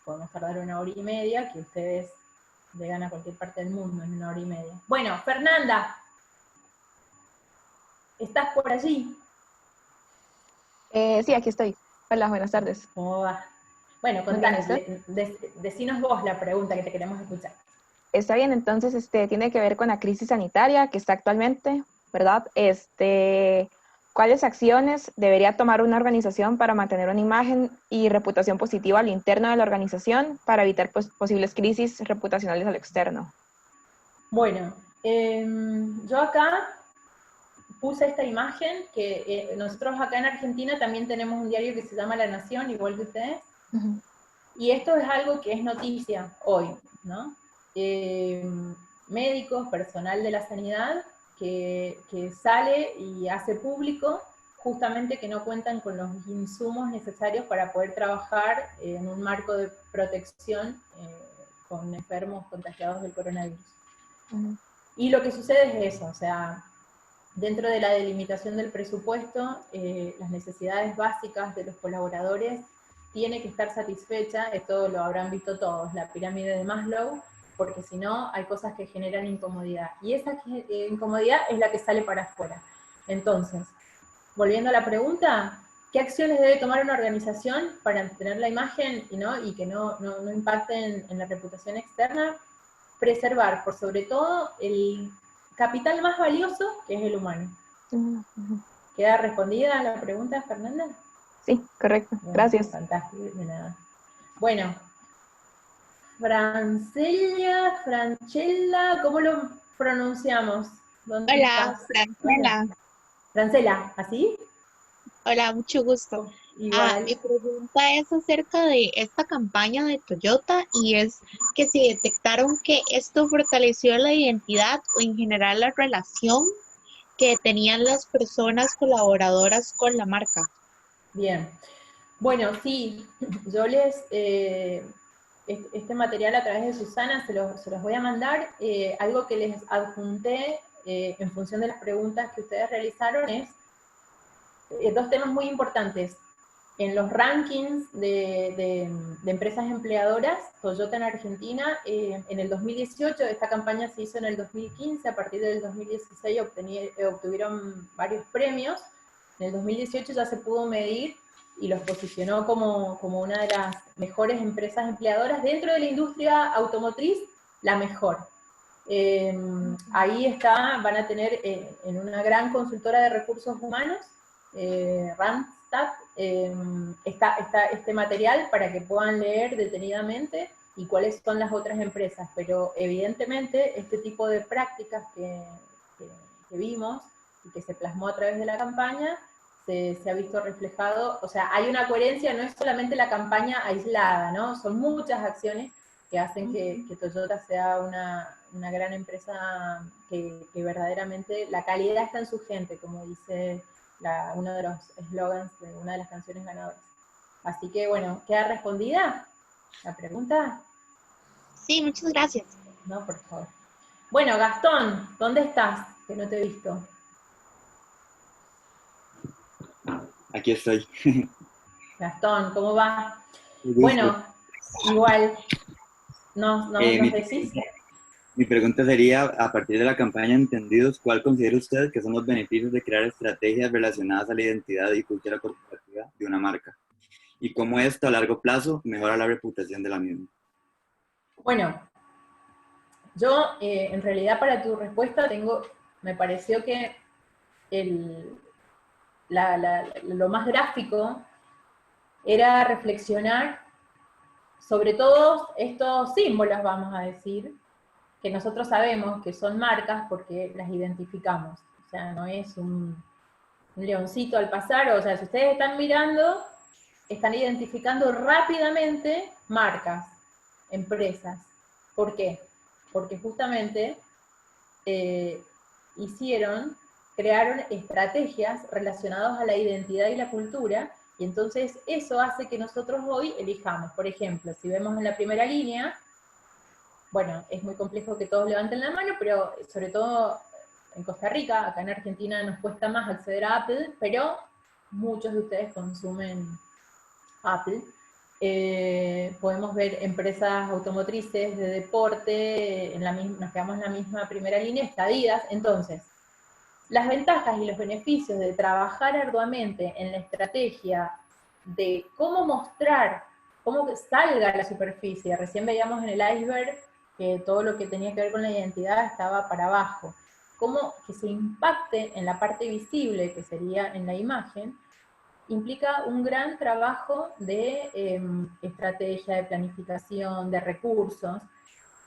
podemos tardar 1 hora y media, que ustedes llegan a cualquier parte del mundo en 1 hora y media. Bueno, Fernanda, ¿estás por allí? Sí, aquí estoy. Hola, buenas tardes. ¿Cómo va? Bueno, Muy bien, ¿y contanos, usted? decinos vos la pregunta que te queremos escuchar. Está bien, entonces tiene que ver con la crisis sanitaria que está actualmente, ¿verdad? ¿Cuáles acciones debería tomar una organización para mantener una imagen y reputación positiva al interno de la organización para evitar posibles crisis reputacionales al externo? Bueno, yo acá puse esta imagen que nosotros acá en Argentina también tenemos un diario que se llama La Nación, igual que ustedes, Ujú. y esto es algo que es noticia hoy, ¿no? Médicos, personal de la sanidad, que sale y hace público justamente que no cuentan con los insumos necesarios para poder trabajar en un marco de protección con enfermos contagiados del coronavirus. Ujú. Y lo que sucede es eso, o sea, dentro de la delimitación del presupuesto, las necesidades básicas de los colaboradores tiene que estar satisfecha, esto lo habrán visto todos, la pirámide de Maslow, porque si no hay cosas que generan incomodidad, y esa incomodidad es la que sale para afuera. Entonces, volviendo a la pregunta, ¿qué acciones debe tomar una organización para mantener la imagen y que no impacten en la reputación externa? Preservar, por sobre todo, el capital más valioso, que es el humano. Ujú. ¿Queda respondida la pregunta, Fernanda? Sí, correcto. Bueno, Gracias. fantástico, de nada. Bueno, Francella, ¿cómo lo pronunciamos? ¿Dónde Hola, estás? Hola. Francela. Francela, ¿así? Hola, mucho gusto. Igual. Mi pregunta es acerca de esta campaña de Toyota y es que si detectaron que esto fortaleció la identidad o en general la relación que tenían las personas colaboradoras con la marca. Bien. Bueno, sí, yo este material a través de Susana se los voy a mandar. Algo que les adjunté en función de las preguntas que ustedes realizaron es 2 temas muy importantes. En los rankings de empresas empleadoras, Toyota en Argentina, en el 2018, esta campaña se hizo en el 2015, a partir del 2016 obtuvieron varios premios. En el 2018 ya se pudo medir y los posicionó como una de las mejores empresas empleadoras dentro de la industria automotriz, la mejor. Ahí van a tener en una gran consultora de recursos humanos, Randstad, está este material para que puedan leer detenidamente y cuáles son las otras empresas, pero evidentemente este tipo de prácticas que vimos y que se plasmó a través de la campaña, se ha visto reflejado, o sea, hay una coherencia, no es solamente la campaña aislada, ¿no? Son muchas acciones que hacen que Toyota sea una gran empresa que verdaderamente la calidad está en su gente, como dice uno de los eslogans de una de las canciones ganadoras. Así que bueno, ¿queda respondida la pregunta? Sí, muchas gracias. No, por favor. Bueno, Gastón, ¿dónde estás? Que no te he visto. Aquí estoy. Gastón, ¿cómo va? Un gusto. Bueno, igual, ¿nos Mi, decís? mi pregunta sería, a partir de la campaña Entendidos, ¿cuál considera usted que son los beneficios de crear estrategias relacionadas a la identidad y cultura corporativa de una marca? ¿Y cómo esto a largo plazo mejora la reputación de la misma? Bueno, yo en realidad para tu respuesta me pareció que lo más gráfico era reflexionar sobre todos estos símbolos, vamos a decir, que nosotros sabemos que son marcas porque las identificamos. O sea, no es un leoncito al pasar, o sea, si ustedes están mirando, están identificando rápidamente marcas, empresas. ¿Por qué? Porque justamente crearon estrategias relacionadas a la identidad y la cultura, y entonces eso hace que nosotros hoy elijamos. Por ejemplo, si vemos en la primera línea, bueno, es muy complejo que todos levanten la mano, pero sobre todo en Costa Rica, acá en Argentina nos cuesta más acceder a Apple, pero muchos de ustedes consumen Apple. Podemos ver empresas automotrices de deporte, nos quedamos en la misma primera línea, está Adidas. Entonces, las ventajas y los beneficios de trabajar arduamente en la estrategia de cómo mostrar, cómo que salga a la superficie. Recién veíamos en el iceberg que todo lo que tenía que ver con la identidad estaba para abajo. Cómo que se impacte en la parte visible, que sería en la imagen, implica un gran trabajo de estrategia, de planificación, de recursos.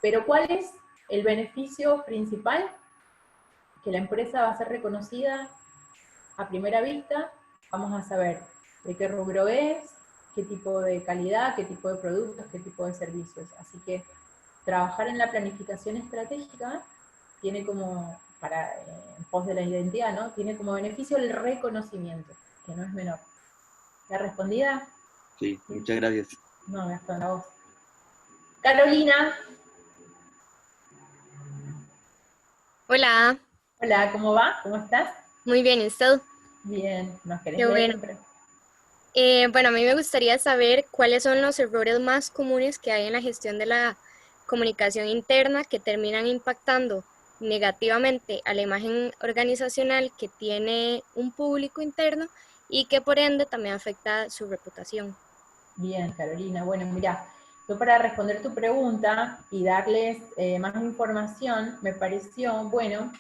Pero ¿cuál es el beneficio principal? Que la empresa va a ser reconocida a primera vista, vamos a saber de qué rubro es, qué tipo de calidad, qué tipo de productos, qué tipo de servicios. Así que trabajar en la planificación estratégica tiene como, en pos de la identidad, ¿no? Tiene como beneficio el reconocimiento, que no es menor. ¿La respondida? Sí, muchas gracias. No, Gastón, a vos. Carolina. Hola, Hola, ¿cómo va? ¿Cómo estás? muy bien, ¿y usted? Bien, ¿nos querés Qué leer? bueno. Bueno, a mí me gustaría saber cuáles son los errores más comunes que hay en la gestión de la comunicación interna que terminan impactando negativamente a la imagen organizacional que tiene un público interno y que por ende también afecta su reputación. Bien, Carolina. Bueno, mira, yo para responder tu pregunta y darles más información, me pareció bueno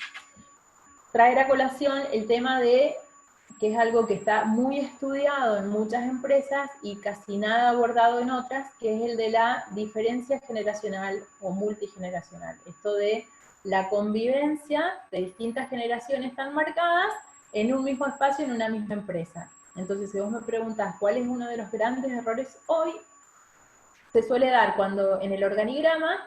traer a colación el tema de, que es algo que está muy estudiado en muchas empresas y casi nada abordado en otras, que es el de la diferencia generacional o multigeneracional. Esto de la convivencia de distintas generaciones tan marcadas en un mismo espacio, en una misma empresa. Entonces, si vos me preguntás cuál es uno de los grandes errores hoy, se suele dar cuando en el organigrama,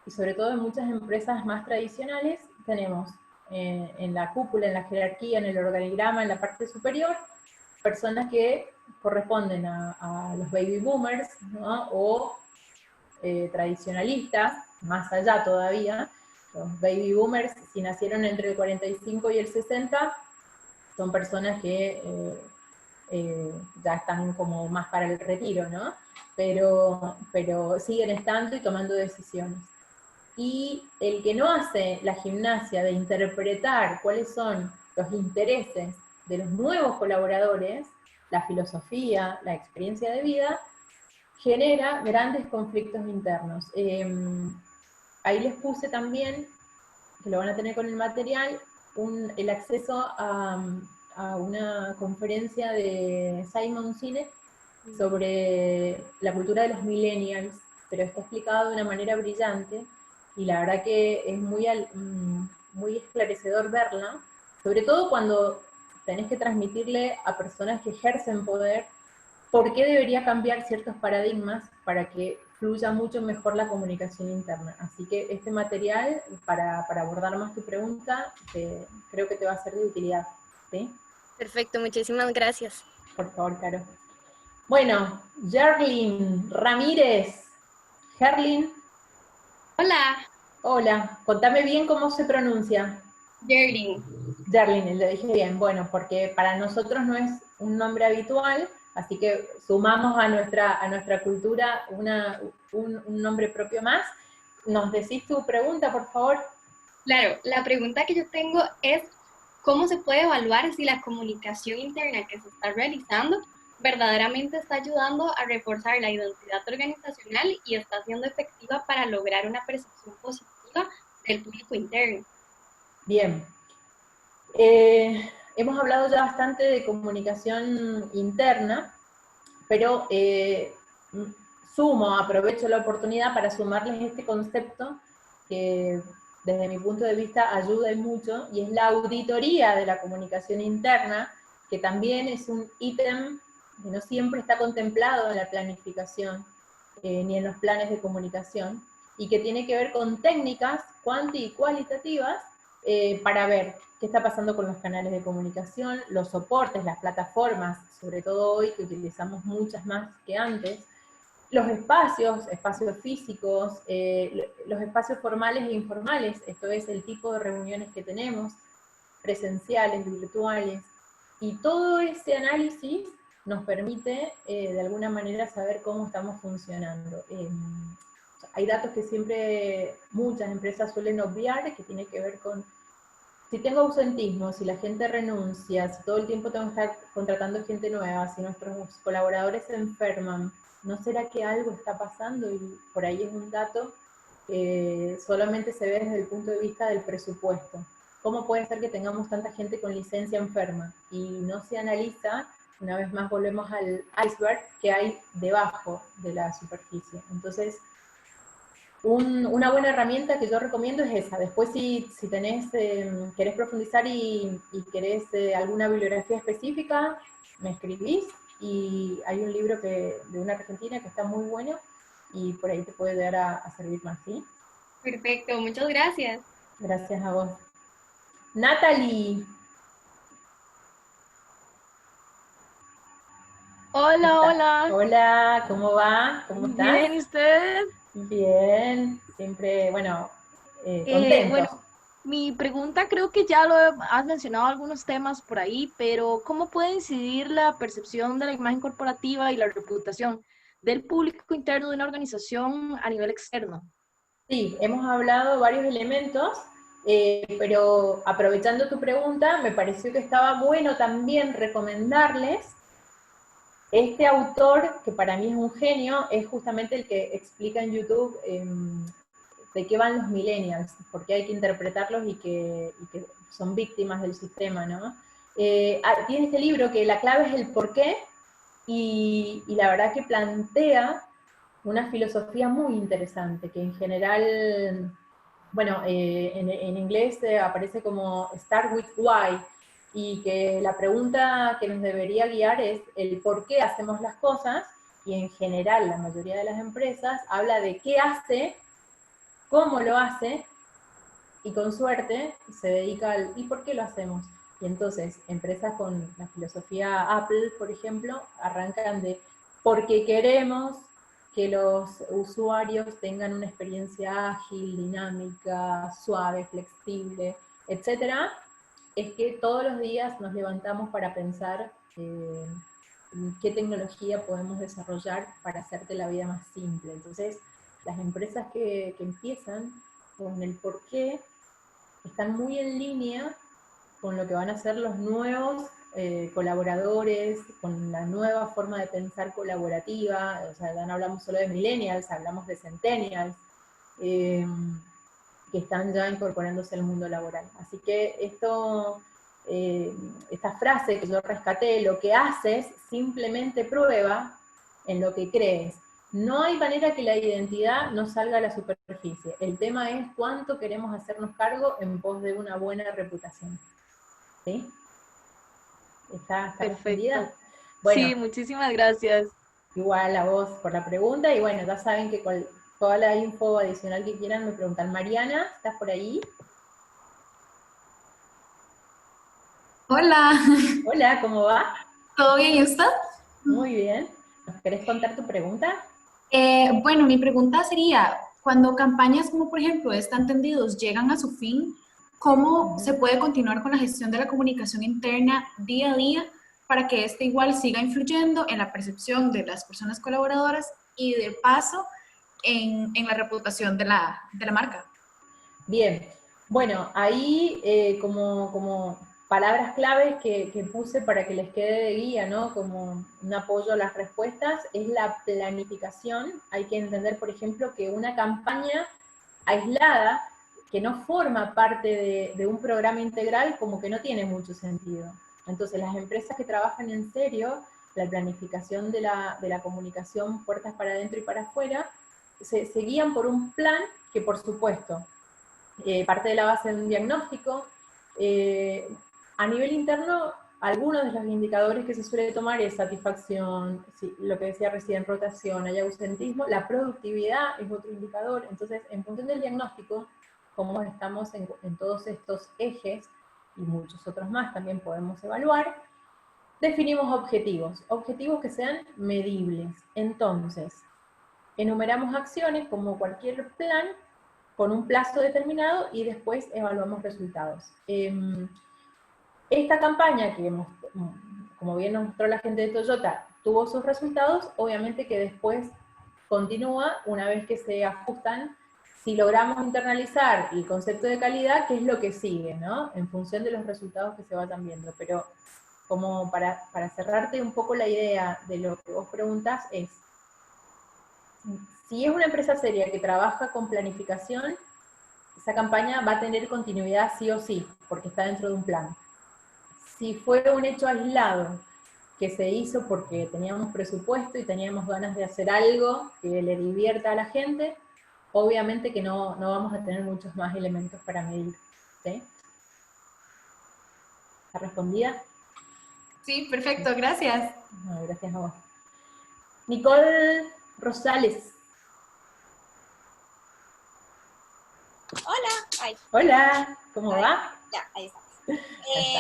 y sobre todo en muchas empresas más tradicionales, tenemos en la cúpula, en la jerarquía, en el organigrama, en la parte superior, personas que corresponden a los baby boomers, ¿no? O tradicionalistas, más allá todavía. Los baby boomers, si nacieron entre el 45 y el 60, son personas que ya están como más para el retiro, ¿no? Pero siguen estando y tomando decisiones. Y el que no hace la gimnasia de interpretar cuáles son los intereses de los nuevos colaboradores, la filosofía, la experiencia de vida, genera grandes conflictos internos. Ahí les puse también, que lo van a tener con el material, el acceso a una conferencia de Simon Sinek sobre la cultura de los millennials, pero está explicado de una manera brillante, y la verdad que es muy esclarecedor verla, sobre todo cuando tenés que transmitirle a personas que ejercen poder por qué debería cambiar ciertos paradigmas para que fluya mucho mejor la comunicación interna. Así que este material, para abordar más tu pregunta, creo que te va a ser de utilidad. ¿Sí? Perfecto, muchísimas gracias. Por favor, Caro. Bueno, Gerlin Ramírez. Gerlin. Hola. Hola, contame bien cómo se pronuncia. Gerlin. Gerlin, lo dije bien. Bueno, porque para nosotros no es un nombre habitual, así que sumamos a nuestra cultura un nombre propio más. ¿Nos decís tu pregunta, por favor? Claro, la pregunta que yo tengo es, ¿cómo se puede evaluar si la comunicación interna que se está realizando verdaderamente está ayudando a reforzar la identidad organizacional y está siendo efectiva para lograr una percepción positiva del público interno? Bien. Hemos hablado ya bastante de comunicación interna, pero aprovecho la oportunidad para sumarles este concepto que desde mi punto de vista ayuda y mucho, y es la auditoría de la comunicación interna, que también es un ítem que no siempre está contemplado en la planificación, ni en los planes de comunicación, y que tiene que ver con técnicas cuanti y cualitativas para ver qué está pasando con los canales de comunicación, los soportes, las plataformas, sobre todo hoy que utilizamos muchas más que antes, los espacios físicos, los espacios formales e informales, esto es el tipo de reuniones que tenemos, presenciales, virtuales, y todo ese análisis nos permite de alguna manera saber cómo estamos funcionando. Hay datos que siempre muchas empresas suelen obviar, que tiene que ver con si tengo ausentismo, si la gente renuncia, si todo el tiempo tengo que estar contratando gente nueva, si nuestros colaboradores se enferman, ¿no será que algo está pasando? Y por ahí es un dato que solamente se ve desde el punto de vista del presupuesto. ¿Cómo puede ser que tengamos tanta gente con licencia enferma? Y no se analiza, una vez más volvemos al iceberg que hay debajo de la superficie. Entonces, una buena herramienta que yo recomiendo es esa. Después si querés profundizar y querés alguna bibliografía específica, me escribís, y hay un libro de una argentina que está muy bueno, y por ahí te puede dar a servir más, ¿sí? Perfecto, muchas gracias. Gracias a vos. Natalie. Hola, hola. Hola, ¿cómo va? ¿Cómo estás? Bien, ¿y usted? Bien, siempre, bueno, contentos. Bueno, mi pregunta creo que ya has mencionado algunos temas por ahí, pero ¿cómo puede incidir la percepción de la imagen corporativa y la reputación del público interno de una organización a nivel externo? Sí, hemos hablado varios elementos, pero aprovechando tu pregunta, me pareció que estaba bueno también recomendarles este autor, que para mí es un genio, es justamente el que explica en YouTube de qué van los millennials, por qué hay que interpretarlos y que son víctimas del sistema, ¿no? Tiene este libro que la clave es el por qué, y la verdad que plantea una filosofía muy interesante, que en general, bueno, en inglés aparece como Start with Why, y que la pregunta que nos debería guiar es el por qué hacemos las cosas, y en general la mayoría de las empresas habla de qué hace, cómo lo hace, y con suerte se dedica al ¿y por qué lo hacemos? Y entonces empresas con la filosofía Apple, por ejemplo, arrancan de porque queremos que los usuarios tengan una experiencia ágil, dinámica, suave, flexible, etcétera. Es que todos los días nos levantamos para pensar qué tecnología podemos desarrollar para hacerte la vida más simple. Entonces, las empresas que empiezan con el por qué están muy en línea con lo que van a ser los nuevos colaboradores, con la nueva forma de pensar colaborativa. O sea, ya no hablamos solo de millennials, hablamos de centennials, que están ya incorporándose al mundo laboral. Así que esta frase que yo rescaté, lo que haces simplemente prueba en lo que crees. No hay manera que la identidad no salga a la superficie. El tema es cuánto queremos hacernos cargo en pos de una buena reputación. ¿Sí? ¿Está Perfecto. Bueno, sí, muchísimas gracias. Igual a vos por la pregunta, y bueno, ya saben que toda la info adicional que quieran me preguntan. Mariana, ¿estás por ahí? Hola. Hola, ¿cómo va? ¿Todo bien y usted? Muy bien. ¿Querés contar tu pregunta? Bueno, mi pregunta sería, cuando campañas como por ejemplo esta Entendidos llegan a su fin, ¿cómo se puede continuar con la gestión de la comunicación interna día a día para que este igual siga influyendo en la percepción de las personas colaboradoras y de paso en la reputación de la marca? Bien, bueno, ahí como palabras claves que puse para que les quede de guía, ¿no? Como un apoyo a las respuestas, es la planificación. Hay que entender, por ejemplo, que una campaña aislada, que no forma parte de un programa integral, como que no tiene mucho sentido. Entonces, las empresas que trabajan en serio, la planificación de la comunicación puertas para adentro y para afuera, se guían por un plan que, por supuesto, parte de la base de un diagnóstico. A nivel interno, algunos de los indicadores que se suele tomar es satisfacción, sí, lo que decía recién, rotación, hay ausentismo, la productividad es otro indicador. Entonces, en función del diagnóstico, como estamos en todos estos ejes, y muchos otros más también podemos evaluar, definimos objetivos que sean medibles. Entonces, enumeramos acciones como cualquier plan, con un plazo determinado, y después evaluamos resultados. Esta campaña, que como bien nos mostró la gente de Toyota, tuvo sus resultados, obviamente que después continúa una vez que se ajustan. Si logramos internalizar el concepto de calidad, ¿qué es lo que sigue, ¿no? En función de los resultados que se vayan viendo. Pero como para cerrarte un poco la idea de lo que vos preguntás es, si es una empresa seria que trabaja con planificación, esa campaña va a tener continuidad sí o sí, porque está dentro de un plan. Si fue un hecho aislado que se hizo porque teníamos presupuesto y teníamos ganas de hacer algo que le divierta a la gente, obviamente que no vamos a tener muchos más elementos para medir. ¿Sí? ¿Está respondida? Sí, perfecto, gracias. No, gracias a vos. Nicole Rosales. Hola. Ay. Hola, ¿cómo va? Ya, ahí está.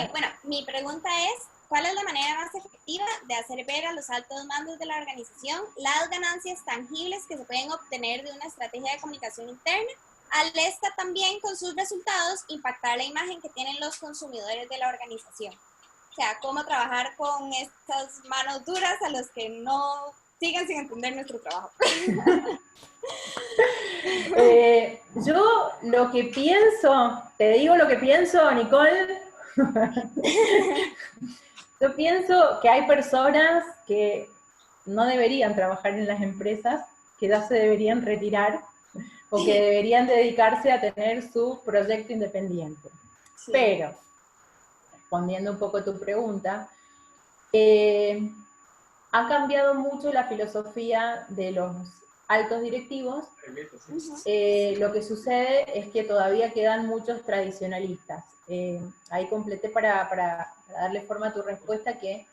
Bueno, mi pregunta es, ¿cuál es la manera más efectiva de hacer ver a los altos mandos de la organización las ganancias tangibles que se pueden obtener de una estrategia de comunicación interna, al esta también con sus resultados impactar la imagen que tienen los consumidores de la organización? O sea, ¿cómo trabajar con estas manos duras a los que no sigan sin entender nuestro trabajo? Yo lo que pienso, te digo lo que pienso, Nicole. Yo pienso que hay personas que no deberían trabajar en las empresas, que ya se deberían retirar, o que deberían dedicarse a tener su proyecto independiente. Sí. Pero, respondiendo un poco a tu pregunta, ha cambiado mucho la filosofía de los altos directivos. Lo que sucede es que todavía quedan muchos tradicionalistas. Ahí completé para darle forma a tu respuesta que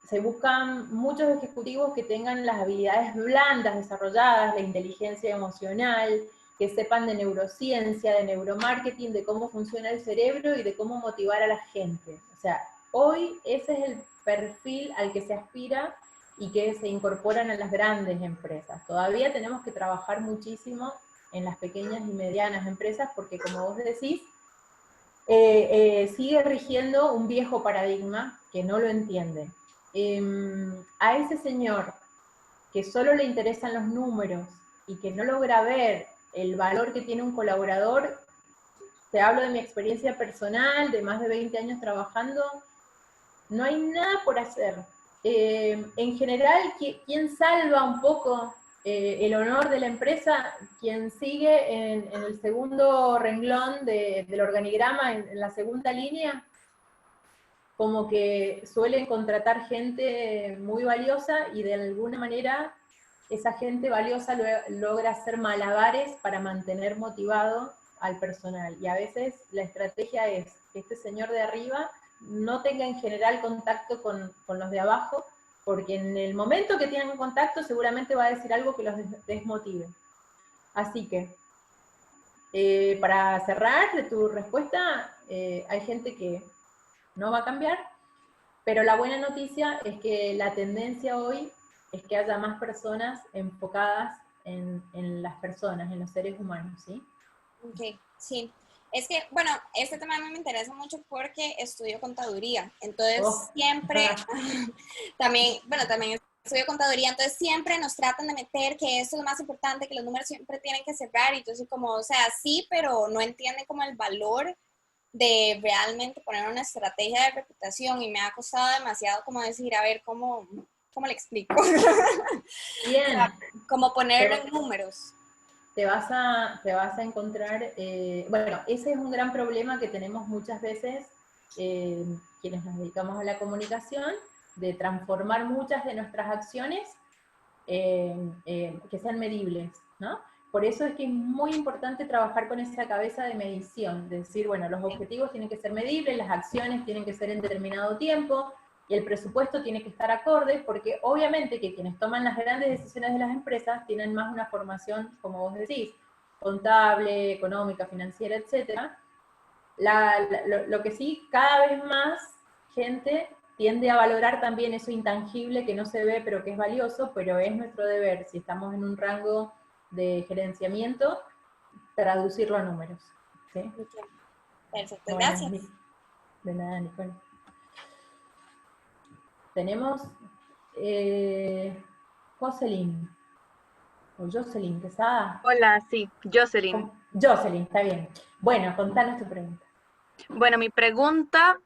se buscan muchos ejecutivos que tengan las habilidades blandas desarrolladas, la inteligencia emocional, que sepan de neurociencia, de neuromarketing, de cómo funciona el cerebro y de cómo motivar a la gente. O sea, hoy ese es el perfil al que se aspira y que se incorporan a las grandes empresas. Todavía tenemos que trabajar muchísimo en las pequeñas y medianas empresas porque, como vos decís, sigue rigiendo un viejo paradigma que no lo entiende. A ese señor que solo le interesan los números y que no logra ver el valor que tiene un colaborador, te hablo de mi experiencia personal, de más de 20 años trabajando, no hay nada por hacer. En general, ¿quién salva un poco el honor de la empresa? Quien sigue en el segundo renglón del organigrama, en la segunda línea, como que suelen contratar gente muy valiosa y de alguna manera esa gente valiosa logra hacer malabares para mantener motivado al personal. Y a veces la estrategia es que este señor de arriba no tenga en general contacto con los de abajo, porque en el momento que tienen contacto seguramente va a decir algo que los desmotive. Así que, para cerrar de tu respuesta, hay gente que no va a cambiar, pero la buena noticia es que la tendencia hoy es que haya más personas enfocadas en las personas, en los seres humanos, ¿sí? Ok, sí. Es que, bueno, este tema a mí me interesa mucho porque estudio contaduría, entonces siempre, también estudio contaduría, entonces siempre nos tratan de meter que esto es lo más importante, que los números siempre tienen que cerrar, y entonces como, o sea, sí, pero no entienden como el valor de realmente poner una estrategia de reputación, y me ha costado demasiado como decir, a ver, ¿cómo le explico? Bien. O sea, como ponerlo en números. Te vas a encontrar, bueno, ese es un gran problema que tenemos muchas veces quienes nos dedicamos a la comunicación, de transformar muchas de nuestras acciones que sean medibles, ¿no? Por eso es que es muy importante trabajar con esa cabeza de medición, de decir, bueno, los objetivos tienen que ser medibles, las acciones tienen que ser en determinado tiempo, y el presupuesto tiene que estar acorde, porque obviamente que quienes toman las grandes decisiones de las empresas tienen más una formación, como vos decís, contable, económica, financiera, etc. Lo que sí, cada vez más gente tiende a valorar también eso intangible que no se ve, pero que es valioso, pero es nuestro deber, si estamos en un rango de gerenciamiento, traducirlo a números. ¿Sí? Perfecto, bueno, gracias. De nada, Nicole. Tenemos Jocelyn, o Jocelyn Quesada. Hola, sí, Jocelyn. Jocelyn, está bien. Bueno, contanos tu pregunta. Bueno, mi pregunta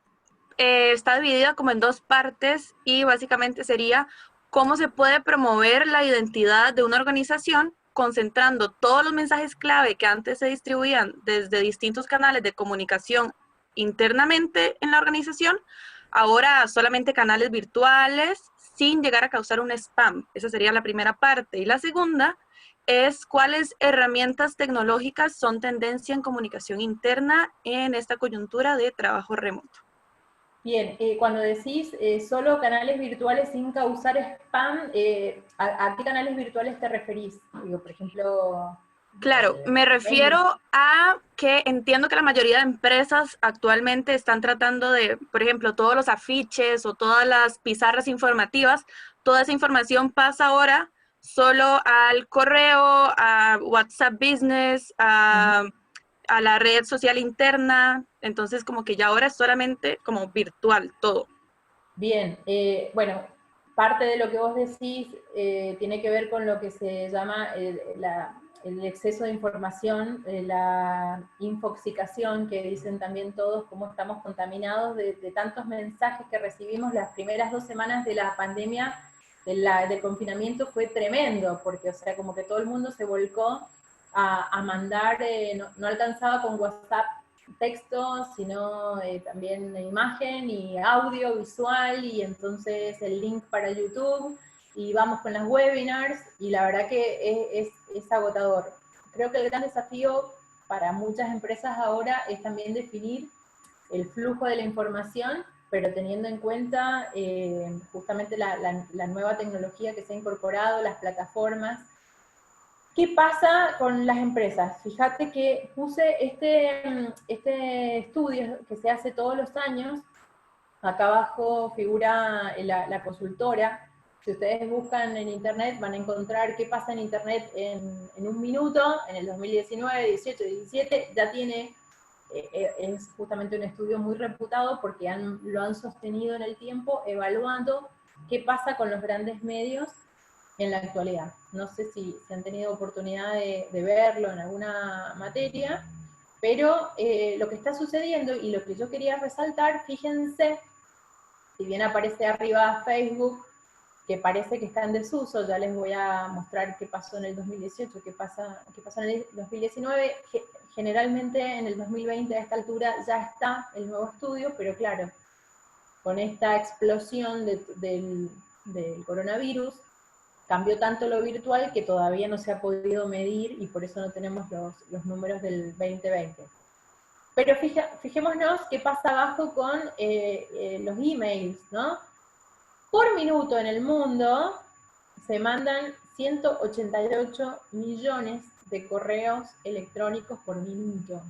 está dividida como en dos partes y básicamente sería cómo se puede promover la identidad de una organización concentrando todos los mensajes clave que antes se distribuían desde distintos canales de comunicación internamente en la organización, ahora solamente canales virtuales sin llegar a causar un spam. Esa sería la primera parte. Y la segunda es cuáles herramientas tecnológicas son tendencia en comunicación interna en esta coyuntura de trabajo remoto. Bien, cuando decís solo canales virtuales sin causar spam, ¿a qué canales virtuales te referís? Digo, por ejemplo... Claro, me refiero a que entiendo que la mayoría de empresas actualmente están tratando de, por ejemplo, todos los afiches o todas las pizarras informativas, toda esa información pasa ahora solo al correo, a WhatsApp Business, a la red social interna, entonces como que ya ahora es solamente como virtual todo. Bien, bueno, parte de lo que vos decís tiene que ver con lo que se llama el exceso de información, la infoxicación, que dicen también todos, cómo estamos contaminados de tantos mensajes que recibimos. Las primeras 2 semanas de la pandemia, del confinamiento, fue tremendo, porque, o sea, como que todo el mundo se volcó a mandar, no alcanzaba con WhatsApp texto, sino también imagen y audio, visual, y entonces el link para YouTube, y vamos con las webinars, y la verdad que es agotador. Creo que el gran desafío para muchas empresas ahora es también definir el flujo de la información, pero teniendo en cuenta justamente la nueva tecnología que se ha incorporado, las plataformas. ¿Qué pasa con las empresas? Fíjate que puse este estudio que se hace todos los años. Acá abajo figura la consultora. Si ustedes buscan en internet van a encontrar qué pasa en internet en un minuto. En el 2019, 18, 17 ya tiene, es justamente un estudio muy reputado porque lo han sostenido en el tiempo evaluando qué pasa con los grandes medios en la actualidad. No sé si han tenido oportunidad de verlo en alguna materia, pero lo que está sucediendo y lo que yo quería resaltar, fíjense, si bien aparece arriba Facebook, que parece que está en desuso, ya les voy a mostrar qué pasó en el 2018, qué pasó en el 2019, generalmente en el 2020 a esta altura ya está el nuevo estudio, pero claro, con esta explosión del coronavirus, cambió tanto lo virtual que todavía no se ha podido medir y por eso no tenemos los números del 2020. Pero fijémonos qué pasa abajo con los emails, ¿no? Por minuto en el mundo se mandan 188 millones de correos electrónicos por minuto.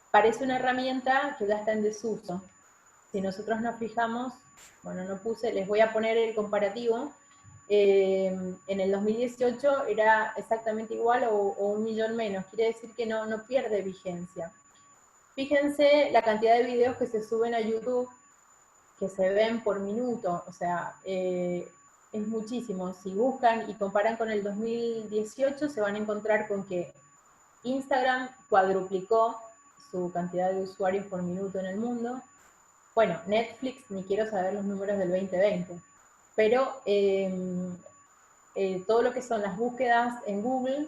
Parece una herramienta que ya está en desuso. Si nosotros nos fijamos, bueno, no puse, les voy a poner el comparativo. En el 2018 era exactamente igual o 1 millón menos, quiere decir que no pierde vigencia. Fíjense la cantidad de videos que se suben a YouTube, que se ven por minuto, o sea, es muchísimo. Si buscan y comparan con el 2018, se van a encontrar con que Instagram cuadruplicó su cantidad de usuarios por minuto en el mundo. Bueno, Netflix, ni quiero saber los números del 2020, pero todo lo que son las búsquedas en Google,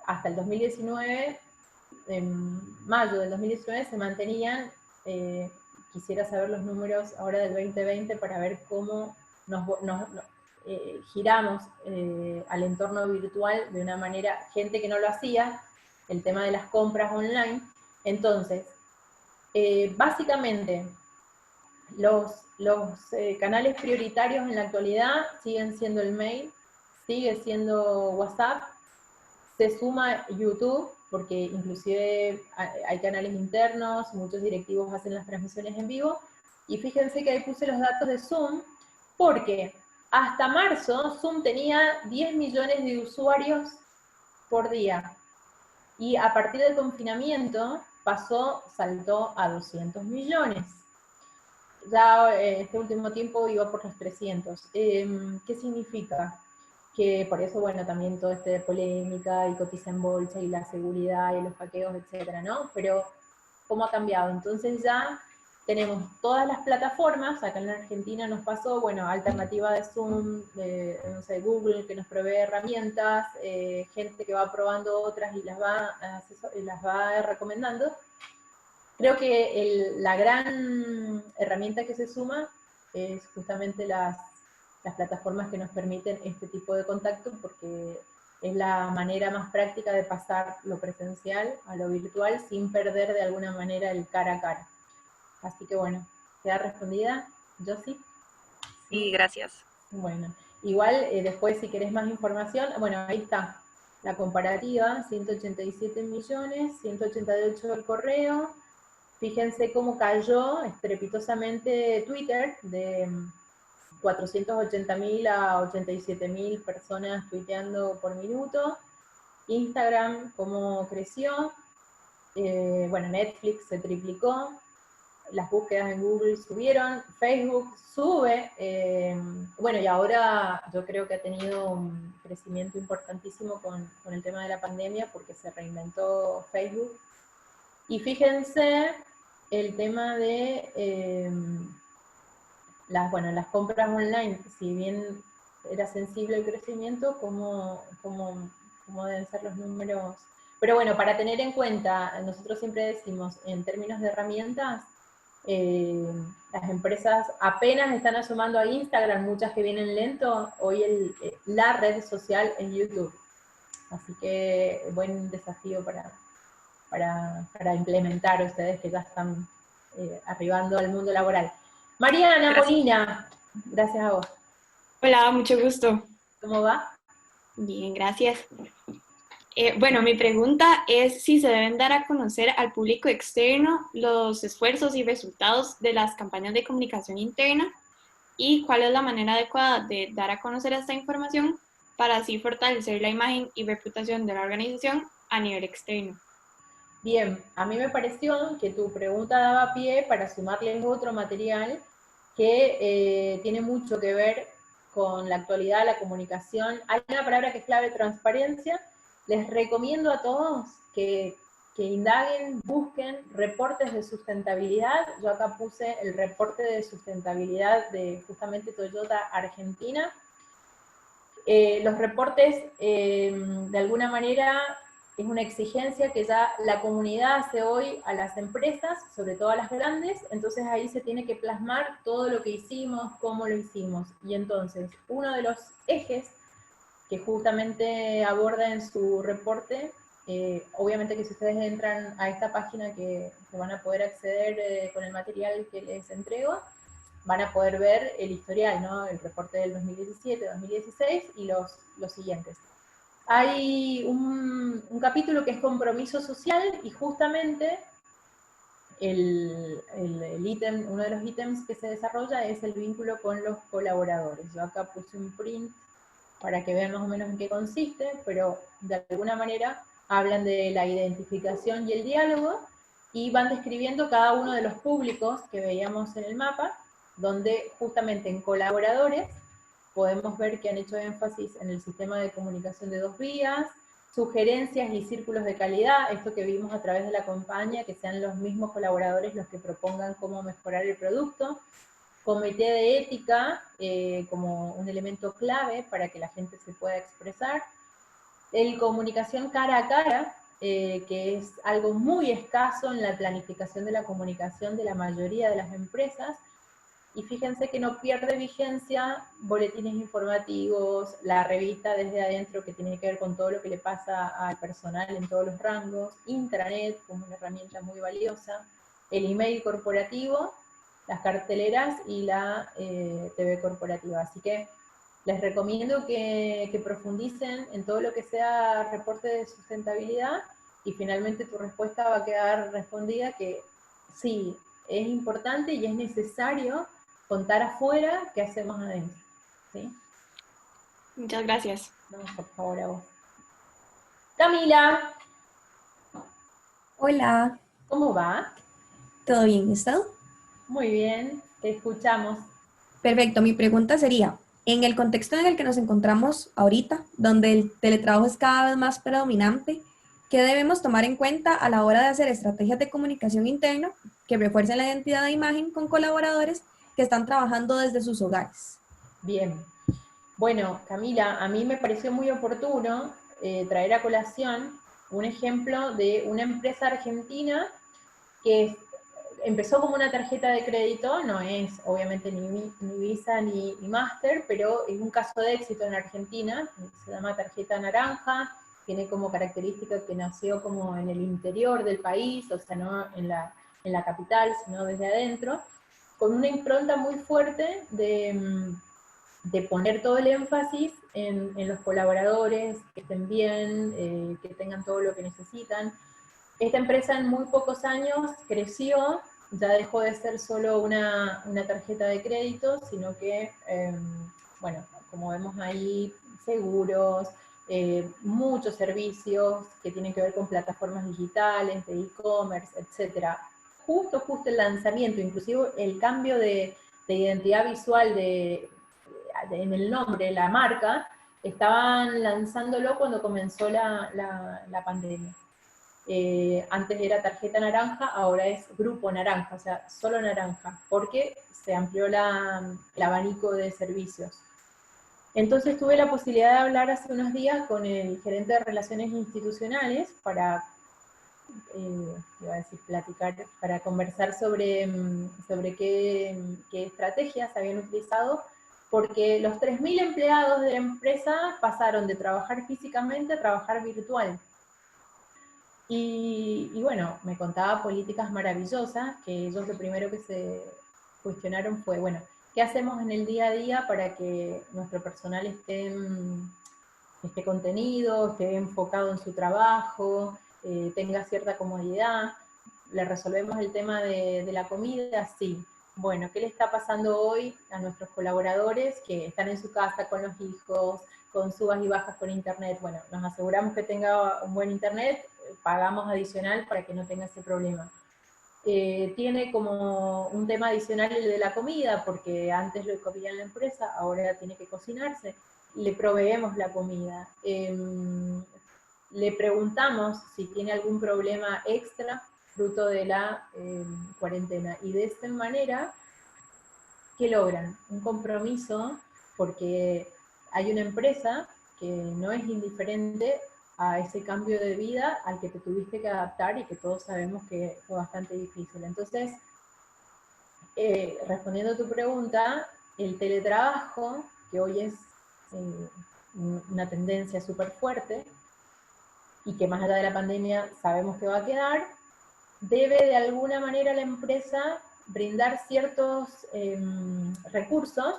hasta el 2019, en mayo del 2019 se mantenían, quisiera saber los números ahora del 2020 para ver cómo giramos al entorno virtual de una manera, gente que no lo hacía, el tema de las compras online. Entonces, básicamente, los canales prioritarios en la actualidad siguen siendo el mail, sigue siendo WhatsApp, se suma YouTube, porque inclusive hay canales internos, muchos directivos hacen las transmisiones en vivo, y fíjense que ahí puse los datos de Zoom, porque hasta marzo Zoom tenía 10 millones de usuarios por día, y a partir del confinamiento saltó a 200 millones. Ya este último tiempo iba por los 300. ¿Qué significa? Que por eso, bueno, también toda esta polémica y cotiza en bolsa y la seguridad y los hackeos, etcétera, ¿no? Pero, ¿cómo ha cambiado? Entonces ya tenemos todas las plataformas, acá en la Argentina nos pasó, bueno, alternativa de Zoom, no sé, Google, que nos provee herramientas, gente que va probando otras y las va recomendando. Creo que la gran herramienta que se suma es justamente las plataformas que nos permiten este tipo de contacto, porque es la manera más práctica de pasar lo presencial a lo virtual sin perder de alguna manera el cara a cara. Así que bueno, ¿queda respondida, Josie? Sí, gracias. Bueno, igual después si querés más información, bueno, ahí está la comparativa, 187 millones, 188 el correo. Fíjense cómo cayó estrepitosamente Twitter, de 480.000 a 87.000 personas tuiteando por minuto. Instagram, cómo creció. Bueno, Netflix se triplicó. Las búsquedas en Google subieron. Facebook sube. Bueno, y ahora yo creo que ha tenido un crecimiento importantísimo con el tema de la pandemia, porque se reinventó Facebook. Y fíjense el tema de las compras online, si bien era sensible el crecimiento, ¿cómo deben ser los números? Pero bueno, para tener en cuenta, nosotros siempre decimos, en términos de herramientas, las empresas apenas están asomando a Instagram, muchas que vienen lento, hoy la red social es YouTube. Así que buen desafío para implementar ustedes que ya están arribando al mundo laboral. Mariana Molina, gracias a vos. Hola, mucho gusto. ¿Cómo va? Bien, gracias. Bueno, mi pregunta es si se deben dar a conocer al público externo los esfuerzos y resultados de las campañas de comunicación interna y cuál es la manera adecuada de dar a conocer esta información para así fortalecer la imagen y reputación de la organización a nivel externo. Bien, a mí me pareció que tu pregunta daba pie para sumarles otro material que tiene mucho que ver con la actualidad, la comunicación. Hay una palabra que es clave: transparencia. Les recomiendo a todos que indaguen, busquen reportes de sustentabilidad. Yo acá puse el reporte de sustentabilidad de justamente Toyota Argentina. Los reportes, de alguna manera, es una exigencia que ya la comunidad hace hoy a las empresas, sobre todo a las grandes, entonces ahí se tiene que plasmar todo lo que hicimos, cómo lo hicimos. Y entonces, uno de los ejes que justamente aborda en su reporte, obviamente que si ustedes entran a esta página que van a poder acceder con el material que les entrego, van a poder ver el historial, ¿no? El reporte del 2017, 2016 y los siguientes. Hay un capítulo que es compromiso social y justamente el ítem, uno de los ítems que se desarrolla es el vínculo con los colaboradores. Yo acá puse un print para que vean más o menos en qué consiste, pero de alguna manera hablan de la identificación y el diálogo, y van describiendo cada uno de los públicos que veíamos en el mapa, donde justamente en colaboradores podemos ver que han hecho énfasis en el sistema de comunicación de 2 vías, sugerencias y círculos de calidad, esto que vimos a través de la campaña, que sean los mismos colaboradores los que propongan cómo mejorar el producto, comité de ética como un elemento clave para que la gente se pueda expresar, el comunicación cara a cara, que es algo muy escaso en la planificación de la comunicación de la mayoría de las empresas, y fíjense que no pierde vigencia boletines informativos, la revista desde adentro que tiene que ver con todo lo que le pasa al personal en todos los rangos, intranet como una herramienta muy valiosa, el email corporativo, las carteleras y la TV corporativa. Así que les recomiendo que profundicen en todo lo que sea reporte de sustentabilidad, y finalmente tu respuesta va a quedar respondida que sí, es importante y es necesario contar afuera qué hacemos adentro. ¿Sí? Muchas gracias. No, por favor, a vos. Camila. Hola. ¿Cómo va? ¿Todo bien, ¿y usted? Muy bien, te escuchamos. Perfecto, mi pregunta sería, en el contexto en el que nos encontramos ahorita, donde el teletrabajo es cada vez más predominante, ¿qué debemos tomar en cuenta a la hora de hacer estrategias de comunicación interna que refuercen la identidad de imagen con colaboradores que están trabajando desde sus hogares? Bien. Bueno, Camila, a mí me pareció muy oportuno traer a colación un ejemplo de una empresa argentina que empezó como una tarjeta de crédito, no es obviamente ni Visa ni Master, pero es un caso de éxito en Argentina, se llama Tarjeta Naranja, tiene como característica que nació como en el interior del país, o sea, no en la capital, sino desde adentro, con una impronta muy fuerte de poner todo el énfasis en los colaboradores, que estén bien, que tengan todo lo que necesitan. Esta empresa en muy pocos años creció, ya dejó de ser solo una tarjeta de crédito, sino que, bueno, como vemos ahí, seguros, muchos servicios que tienen que ver con plataformas digitales, de e-commerce, etc. Justo el lanzamiento, inclusive el cambio de identidad visual en el nombre, la marca, estaban lanzándolo cuando comenzó la pandemia. Antes era Tarjeta Naranja, ahora es Grupo Naranja, o sea, solo Naranja, porque se amplió el abanico de servicios. Entonces tuve la posibilidad de hablar hace unos días con el gerente de Relaciones Institucionales para, iba a decir platicar, para conversar sobre qué estrategias habían utilizado, porque los 3.000 empleados de la empresa pasaron de trabajar físicamente a trabajar virtual. Y bueno, me contaba políticas maravillosas, que ellos lo primero que se cuestionaron fue, bueno, ¿qué hacemos en el día a día para que nuestro personal esté contenido, esté enfocado en su trabajo, tenga cierta comodidad? ¿Le resolvemos el tema de la comida? Sí. Bueno, ¿qué le está pasando hoy a nuestros colaboradores que están en su casa con los hijos, con subas y bajas con internet? Bueno, nos aseguramos que tenga un buen internet, pagamos adicional para que no tenga ese problema. Tiene como un tema adicional el de la comida, porque antes lo comía en la empresa, ahora tiene que cocinarse, le proveemos la comida. Le preguntamos si tiene algún problema extra fruto de la cuarentena, y de esta manera, ¿qué logran? Un compromiso, porque hay una empresa que no es indiferente a ese cambio de vida al que te tuviste que adaptar y que todos sabemos que fue bastante difícil. Entonces, respondiendo a tu pregunta, el teletrabajo, que hoy es una tendencia súper fuerte, y que más allá de la pandemia sabemos que va a quedar, debe de alguna manera la empresa brindar ciertos recursos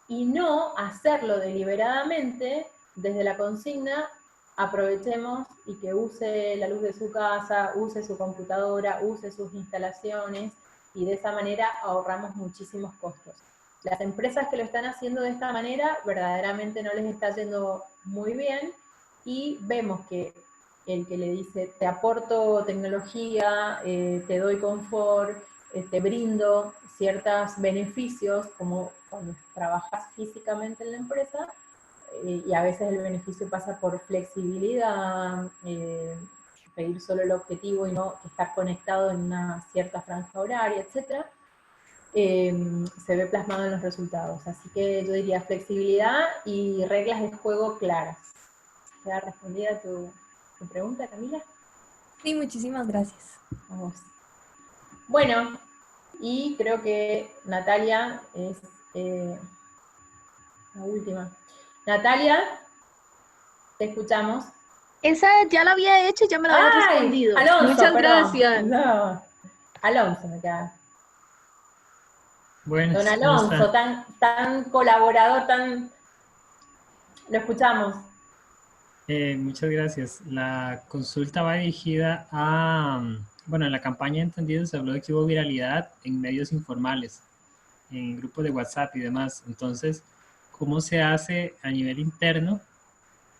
y no hacerlo deliberadamente desde la consigna: aprovechemos y que use la luz de su casa, use su computadora, use sus instalaciones, y de esa manera ahorramos muchísimos costos. Las empresas que lo están haciendo de esta manera verdaderamente no les está yendo muy bien, y vemos que el que le dice te aporto tecnología, te doy confort, te brindo ciertos beneficios, como cuando trabajas físicamente en la empresa, y a veces el beneficio pasa por flexibilidad, pedir solo el objetivo y no estar conectado en una cierta franja horaria, etc., se ve plasmado en los resultados. Así que yo diría flexibilidad y reglas de juego claras. ¿Queda respondida tu pregunta, Camila? Sí, muchísimas gracias. Vamos. Bueno, y creo que Natalia es la última. Natalia, te escuchamos. Esa ya la había hecho y ya me la había respondido. Alonso, Muchas perdón. gracias. No. Alonso me queda. Bueno, Don Alonso, tan colaborador, Lo escuchamos. Muchas gracias. La consulta va dirigida a, bueno, en la campaña Entendidos se habló de que hubo viralidad en medios informales, en grupos de WhatsApp y demás. Entonces, ¿cómo se hace a nivel interno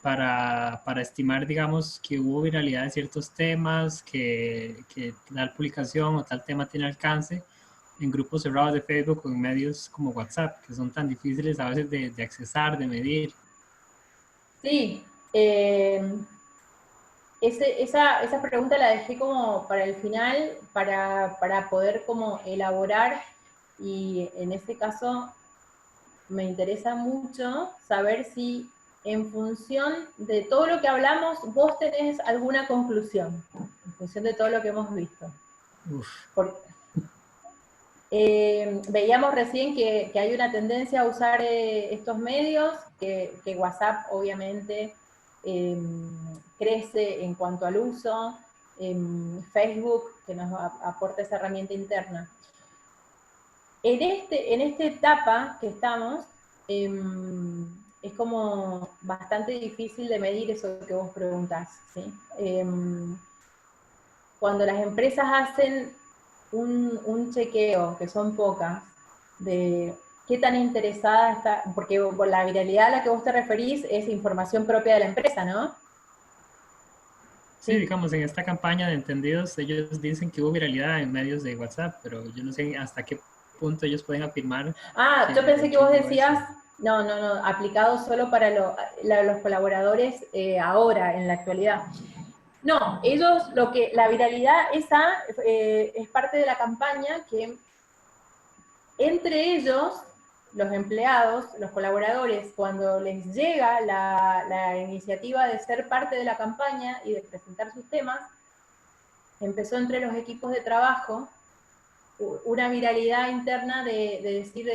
para estimar, digamos, que hubo viralidad de ciertos temas, que tal publicación o tal tema tiene alcance en grupos cerrados de Facebook o en medios como WhatsApp, que son tan difíciles a veces de accesar, de medir? Sí, esa pregunta la dejé como para el final, para poder como elaborar, y en este caso me interesa mucho saber si en función de todo lo que hablamos vos tenés alguna conclusión, en función de todo lo que hemos visto. Veíamos recién que hay una tendencia a usar estos medios, que WhatsApp obviamente crece en cuanto al uso, Facebook que nos aporta esa herramienta interna. En esta etapa que estamos, es como bastante difícil de medir eso que vos preguntás, ¿sí? Cuando las empresas hacen un chequeo, que son pocas, de qué tan interesada está, porque por la viralidad a la que vos te referís es información propia de la empresa, ¿no? Sí, digamos, en esta campaña de Entendidos, ellos dicen que hubo viralidad en medios de WhatsApp, pero yo no sé hasta qué punto ellos pueden afirmar. Yo pensé que vos decías, no, aplicado solo para los colaboradores ahora, en la actualidad. No, ellos, la viralidad esa es parte de la campaña que entre ellos, los empleados, los colaboradores, cuando les llega la iniciativa de ser parte de la campaña y de presentar sus temas, empezó entre los equipos de trabajo una viralidad interna de decir,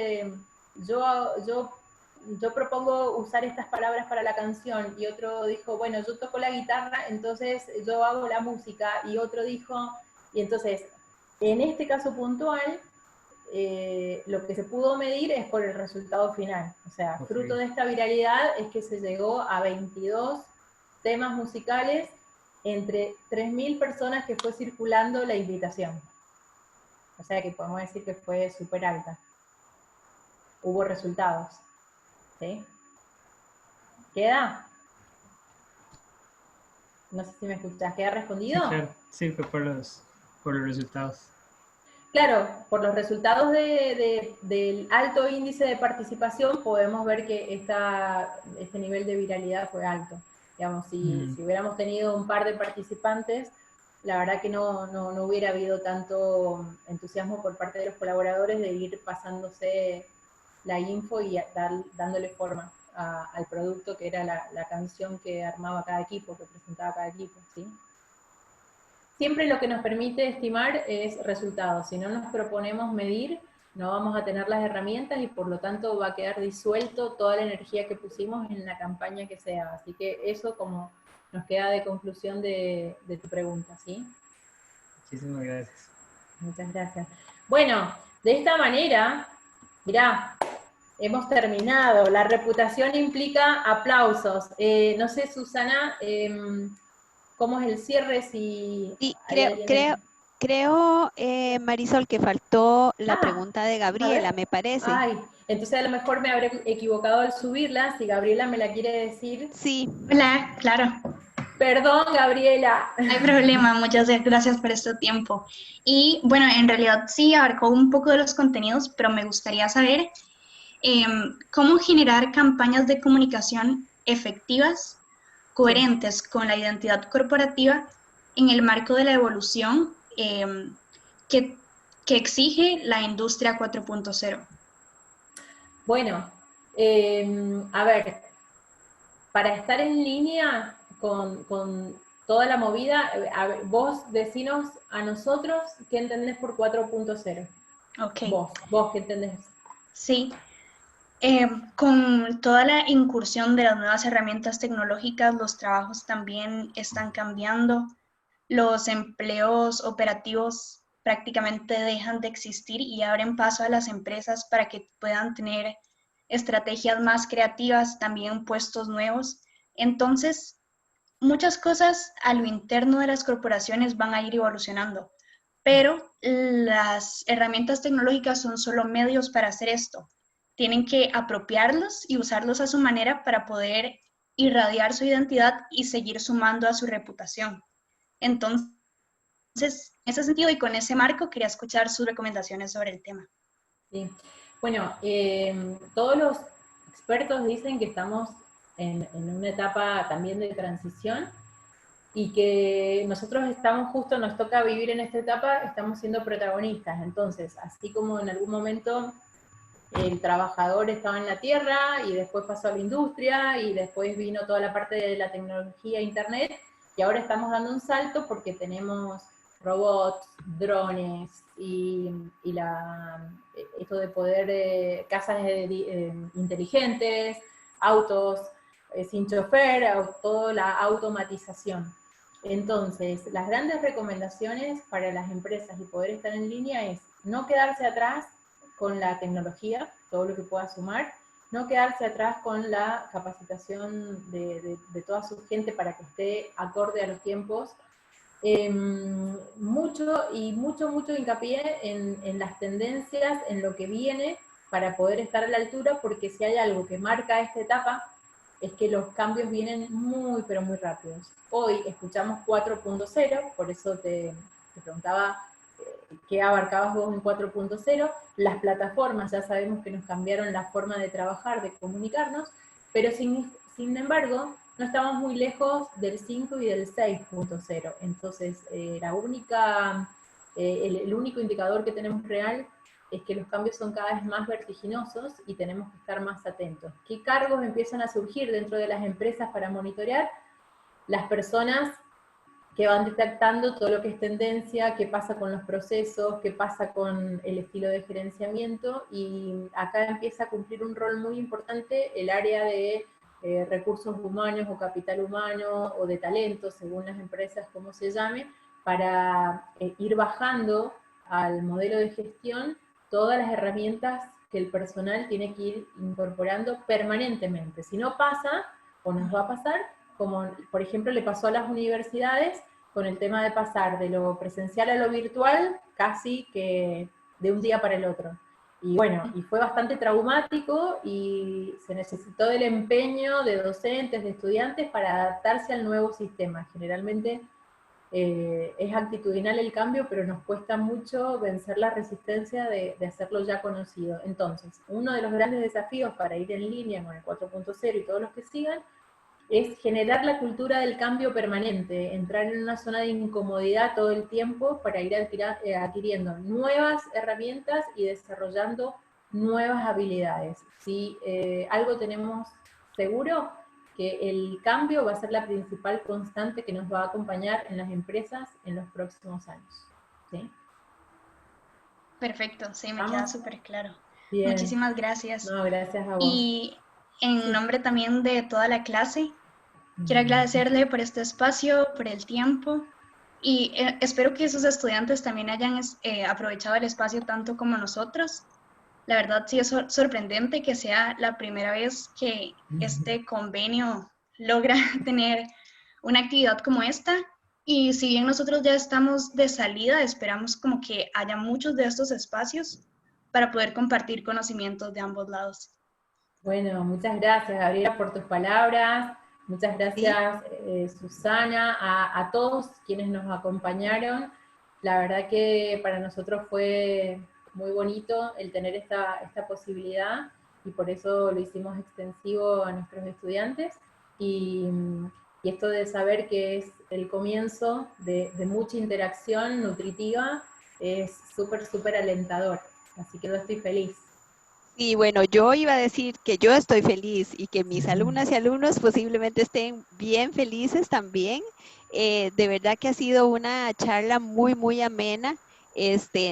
yo propongo usar estas palabras para la canción, y otro dijo, bueno, yo toco la guitarra, entonces yo hago la música, y otro dijo, y entonces, en este caso puntual, lo que se pudo medir es por el resultado final. O sea, fruto de esta viralidad es que se llegó a 22 temas musicales entre 3.000 personas que fue circulando la invitación. O sea que podemos decir que fue súper alta. Hubo resultados. ¿Sí? ¿Queda? No sé si me escuchás. ¿Queda respondido? Sí, claro. Sí, fue por los resultados. Claro, por los resultados del alto índice de participación podemos ver que este nivel de viralidad fue alto. Digamos, si hubiéramos tenido un par de participantes, la verdad que no hubiera habido tanto entusiasmo por parte de los colaboradores de ir pasándose la info y dándole forma al producto, que era la canción que armaba cada equipo, que presentaba cada equipo, ¿sí? Siempre lo que nos permite estimar es resultados. Si no nos proponemos medir, no vamos a tener las herramientas y por lo tanto va a quedar disuelto toda la energía que pusimos en la campaña que sea. Así que eso como nos queda de conclusión de tu pregunta, ¿sí? Muchísimas gracias. Muchas gracias. Bueno, de esta manera, mirá, hemos terminado. La reputación implica aplausos. No sé, Susana, ¿cómo es el cierre? Si sí, Creo, Marisol, que faltó la pregunta de Gabriela, me parece. Ay, entonces a lo mejor me habré equivocado al subirla, si Gabriela me la quiere decir. Sí. Hola, claro. Perdón, Gabriela. No hay problema, muchas gracias por este tiempo. Y bueno, en realidad sí abarcó un poco de los contenidos, pero me gustaría saber cómo generar campañas de comunicación efectivas, coherentes con la identidad corporativa en el marco de la evolución que exige la industria 4.0. Bueno, a ver, para estar en línea con toda la movida, a ver, vos decinos a nosotros qué entendés por 4.0. Ok. Vos qué entendés. Sí. Con toda la incursión de las nuevas herramientas tecnológicas, los trabajos también están cambiando. Los empleos operativos prácticamente dejan de existir y abren paso a las empresas para que puedan tener estrategias más creativas, también puestos nuevos. Entonces, muchas cosas a lo interno de las corporaciones van a ir evolucionando, pero las herramientas tecnológicas son solo medios para hacer esto. Tienen que apropiarlos y usarlos a su manera para poder irradiar su identidad y seguir sumando a su reputación. Entonces, en ese sentido y con ese marco, quería escuchar sus recomendaciones sobre el tema. Sí. Bueno, todos los expertos dicen que estamos en una etapa también de transición y que nosotros estamos justo, nos toca vivir en esta etapa, estamos siendo protagonistas. Entonces, así como en algún momento el trabajador estaba en la tierra y después pasó a la industria y después vino toda la parte de la tecnología, internet, y ahora estamos dando un salto porque tenemos robots, drones y esto de poder, casas inteligentes, autos sin chofer, toda la automatización. Entonces, las grandes recomendaciones para las empresas y poder estar en línea es no quedarse atrás con la tecnología, todo lo que pueda sumar, no quedarse atrás con la capacitación de toda su gente para que esté acorde a los tiempos. Mucho hincapié en las tendencias, en lo que viene, para poder estar a la altura, porque si hay algo que marca esta etapa, es que los cambios vienen muy, pero muy rápidos. Hoy escuchamos 4.0, por eso te preguntaba qué abarcabas vos en 4.0, las plataformas ya sabemos que nos cambiaron la forma de trabajar, de comunicarnos, pero sin embargo, no estamos muy lejos del 5 y del 6.0, entonces el único indicador que tenemos real es que los cambios son cada vez más vertiginosos y tenemos que estar más atentos. ¿Qué cargos empiezan a surgir dentro de las empresas para monitorear? Las personas que van detectando todo lo que es tendencia, qué pasa con los procesos, qué pasa con el estilo de gerenciamiento, y acá empieza a cumplir un rol muy importante el área de recursos humanos o capital humano o de talento, según las empresas como se llame, para ir bajando al modelo de gestión todas las herramientas que el personal tiene que ir incorporando permanentemente. Si no pasa, o nos va a pasar, como por ejemplo le pasó a las universidades, con el tema de pasar de lo presencial a lo virtual, casi que de un día para el otro. Y bueno, y fue bastante traumático y se necesitó del empeño de docentes, de estudiantes para adaptarse al nuevo sistema. Generalmente es actitudinal el cambio, pero nos cuesta mucho vencer la resistencia de hacerlo ya conocido. Entonces, uno de los grandes desafíos para ir en línea con el 4.0 y todos los que sigan, es generar la cultura del cambio permanente, entrar en una zona de incomodidad todo el tiempo para ir adquiriendo nuevas herramientas y desarrollando nuevas habilidades. Si algo tenemos seguro, que el cambio va a ser la principal constante que nos va a acompañar en las empresas en los próximos años. ¿Sí? Perfecto, sí, me queda súper claro. Bien. Muchísimas gracias. No, gracias a vos. Y en nombre también de toda la clase, quiero agradecerle por este espacio, por el tiempo, y espero que sus estudiantes también hayan aprovechado el espacio tanto como nosotros. La verdad sí es sorprendente que sea la primera vez que este convenio logra tener una actividad como esta, Y si bien nosotros ya estamos de salida, esperamos como que haya muchos de estos espacios para poder compartir conocimientos de ambos lados. Bueno, muchas gracias, Gabriela, por tus palabras. Muchas gracias, Susana, a todos quienes nos acompañaron. La verdad que para nosotros fue muy bonito el tener esta posibilidad y por eso lo hicimos extensivo a nuestros estudiantes. Y esto de saber que es el comienzo de mucha interacción nutritiva es súper, súper alentador. Así que yo estoy feliz. Y bueno, yo iba a decir que yo estoy feliz y que mis alumnas y alumnos posiblemente estén bien felices también. De verdad que ha sido una charla muy, muy amena.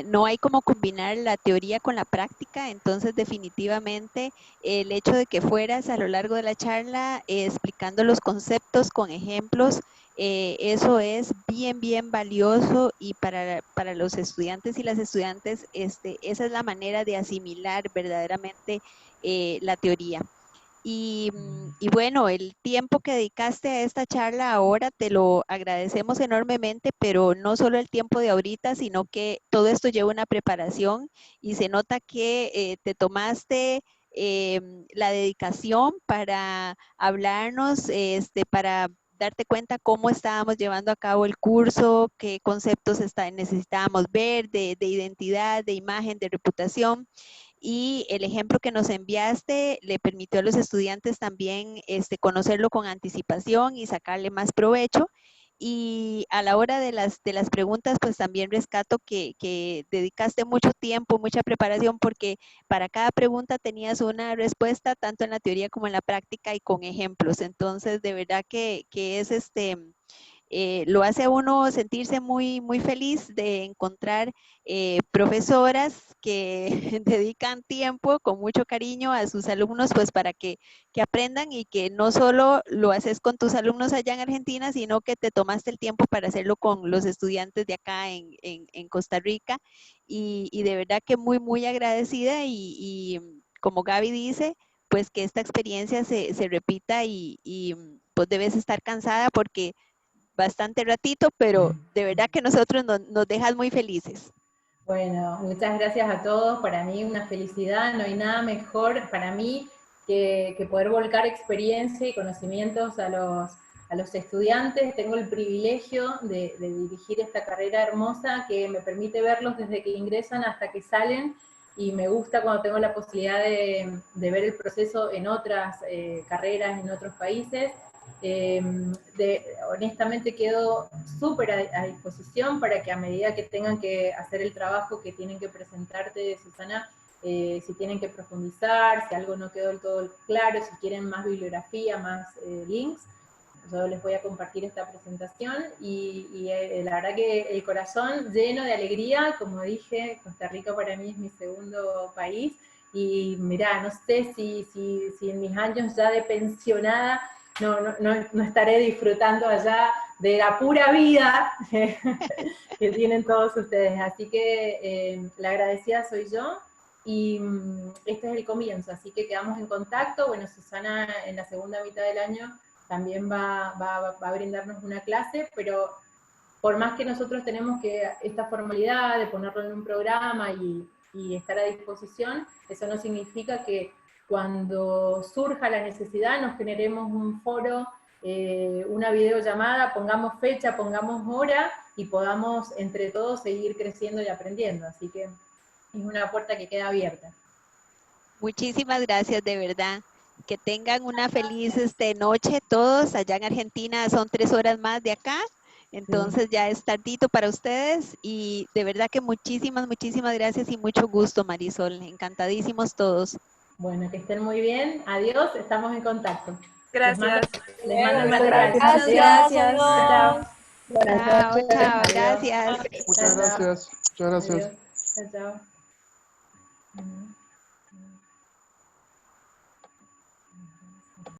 No hay como combinar la teoría con la práctica, entonces definitivamente el hecho de que fueras a lo largo de la charla explicando los conceptos con ejemplos, eso es bien, bien valioso y para los estudiantes y las estudiantes, esa es la manera de asimilar verdaderamente la teoría. Y bueno, el tiempo que dedicaste a esta charla ahora te lo agradecemos enormemente, pero no solo el tiempo de ahorita, sino que todo esto lleva una preparación y se nota que te tomaste la dedicación para hablarnos, para darte cuenta cómo estábamos llevando a cabo el curso, qué conceptos necesitábamos ver de identidad, de imagen, de reputación. Y el ejemplo que nos enviaste le permitió a los estudiantes también conocerlo con anticipación y sacarle más provecho. Y a la hora de las preguntas, pues también rescato que dedicaste mucho tiempo, mucha preparación, porque para cada pregunta tenías una respuesta, tanto en la teoría como en la práctica y con ejemplos. Entonces, de verdad que es lo hace a uno sentirse muy, muy feliz de encontrar profesoras que dedican tiempo con mucho cariño a sus alumnos, pues para que aprendan y que no solo lo haces con tus alumnos allá en Argentina, sino que te tomaste el tiempo para hacerlo con los estudiantes de acá en Costa Rica. Y de verdad que muy, muy agradecida y como Gaby dice, pues que esta experiencia se repita y pues debes estar cansada porque bastante ratito, pero de verdad que nosotros nos dejas muy felices. Bueno, muchas gracias a todos. Para mí una felicidad, no hay nada mejor para mí que poder volcar experiencia y conocimientos a los estudiantes. Tengo el privilegio de dirigir esta carrera hermosa que me permite verlos desde que ingresan hasta que salen, y me gusta cuando tengo la posibilidad de ver el proceso en otras carreras, en otros países. Honestamente quedo súper a disposición para que a medida que tengan que hacer el trabajo que tienen que presentarte, Susana, si tienen que profundizar, si algo no quedó del todo claro, si quieren más bibliografía, más links, yo les voy a compartir esta presentación y la verdad que el corazón lleno de alegría. Como dije, Costa Rica para mí es mi segundo país y mirá, no sé si en mis años ya de pensionada no estaré disfrutando allá de la pura vida que tienen todos ustedes. Así que la agradecida soy yo, y este es el comienzo, así que quedamos en contacto. Bueno, Susana en la segunda mitad del año también va a brindarnos una clase, pero por más que nosotros tenemos que esta formalidad de ponerlo en un programa y estar a disposición, eso no significa que cuando surja la necesidad nos generemos un foro, una videollamada, pongamos fecha, pongamos hora y podamos entre todos seguir creciendo y aprendiendo. Así que es una puerta que queda abierta. Muchísimas gracias, de verdad. Que tengan una feliz noche todos. Allá en Argentina son 3 horas más de acá. Entonces ya es tardito para ustedes y de verdad que muchísimas, muchísimas gracias y mucho gusto, Marisol. Encantadísimos todos. Bueno, que estén muy bien. Adiós, estamos en contacto. Gracias. Les mando un Gracias. Gracias. Chao. Chao, chao, gracias. Muchas gracias. Muchas gracias. Chao, chao.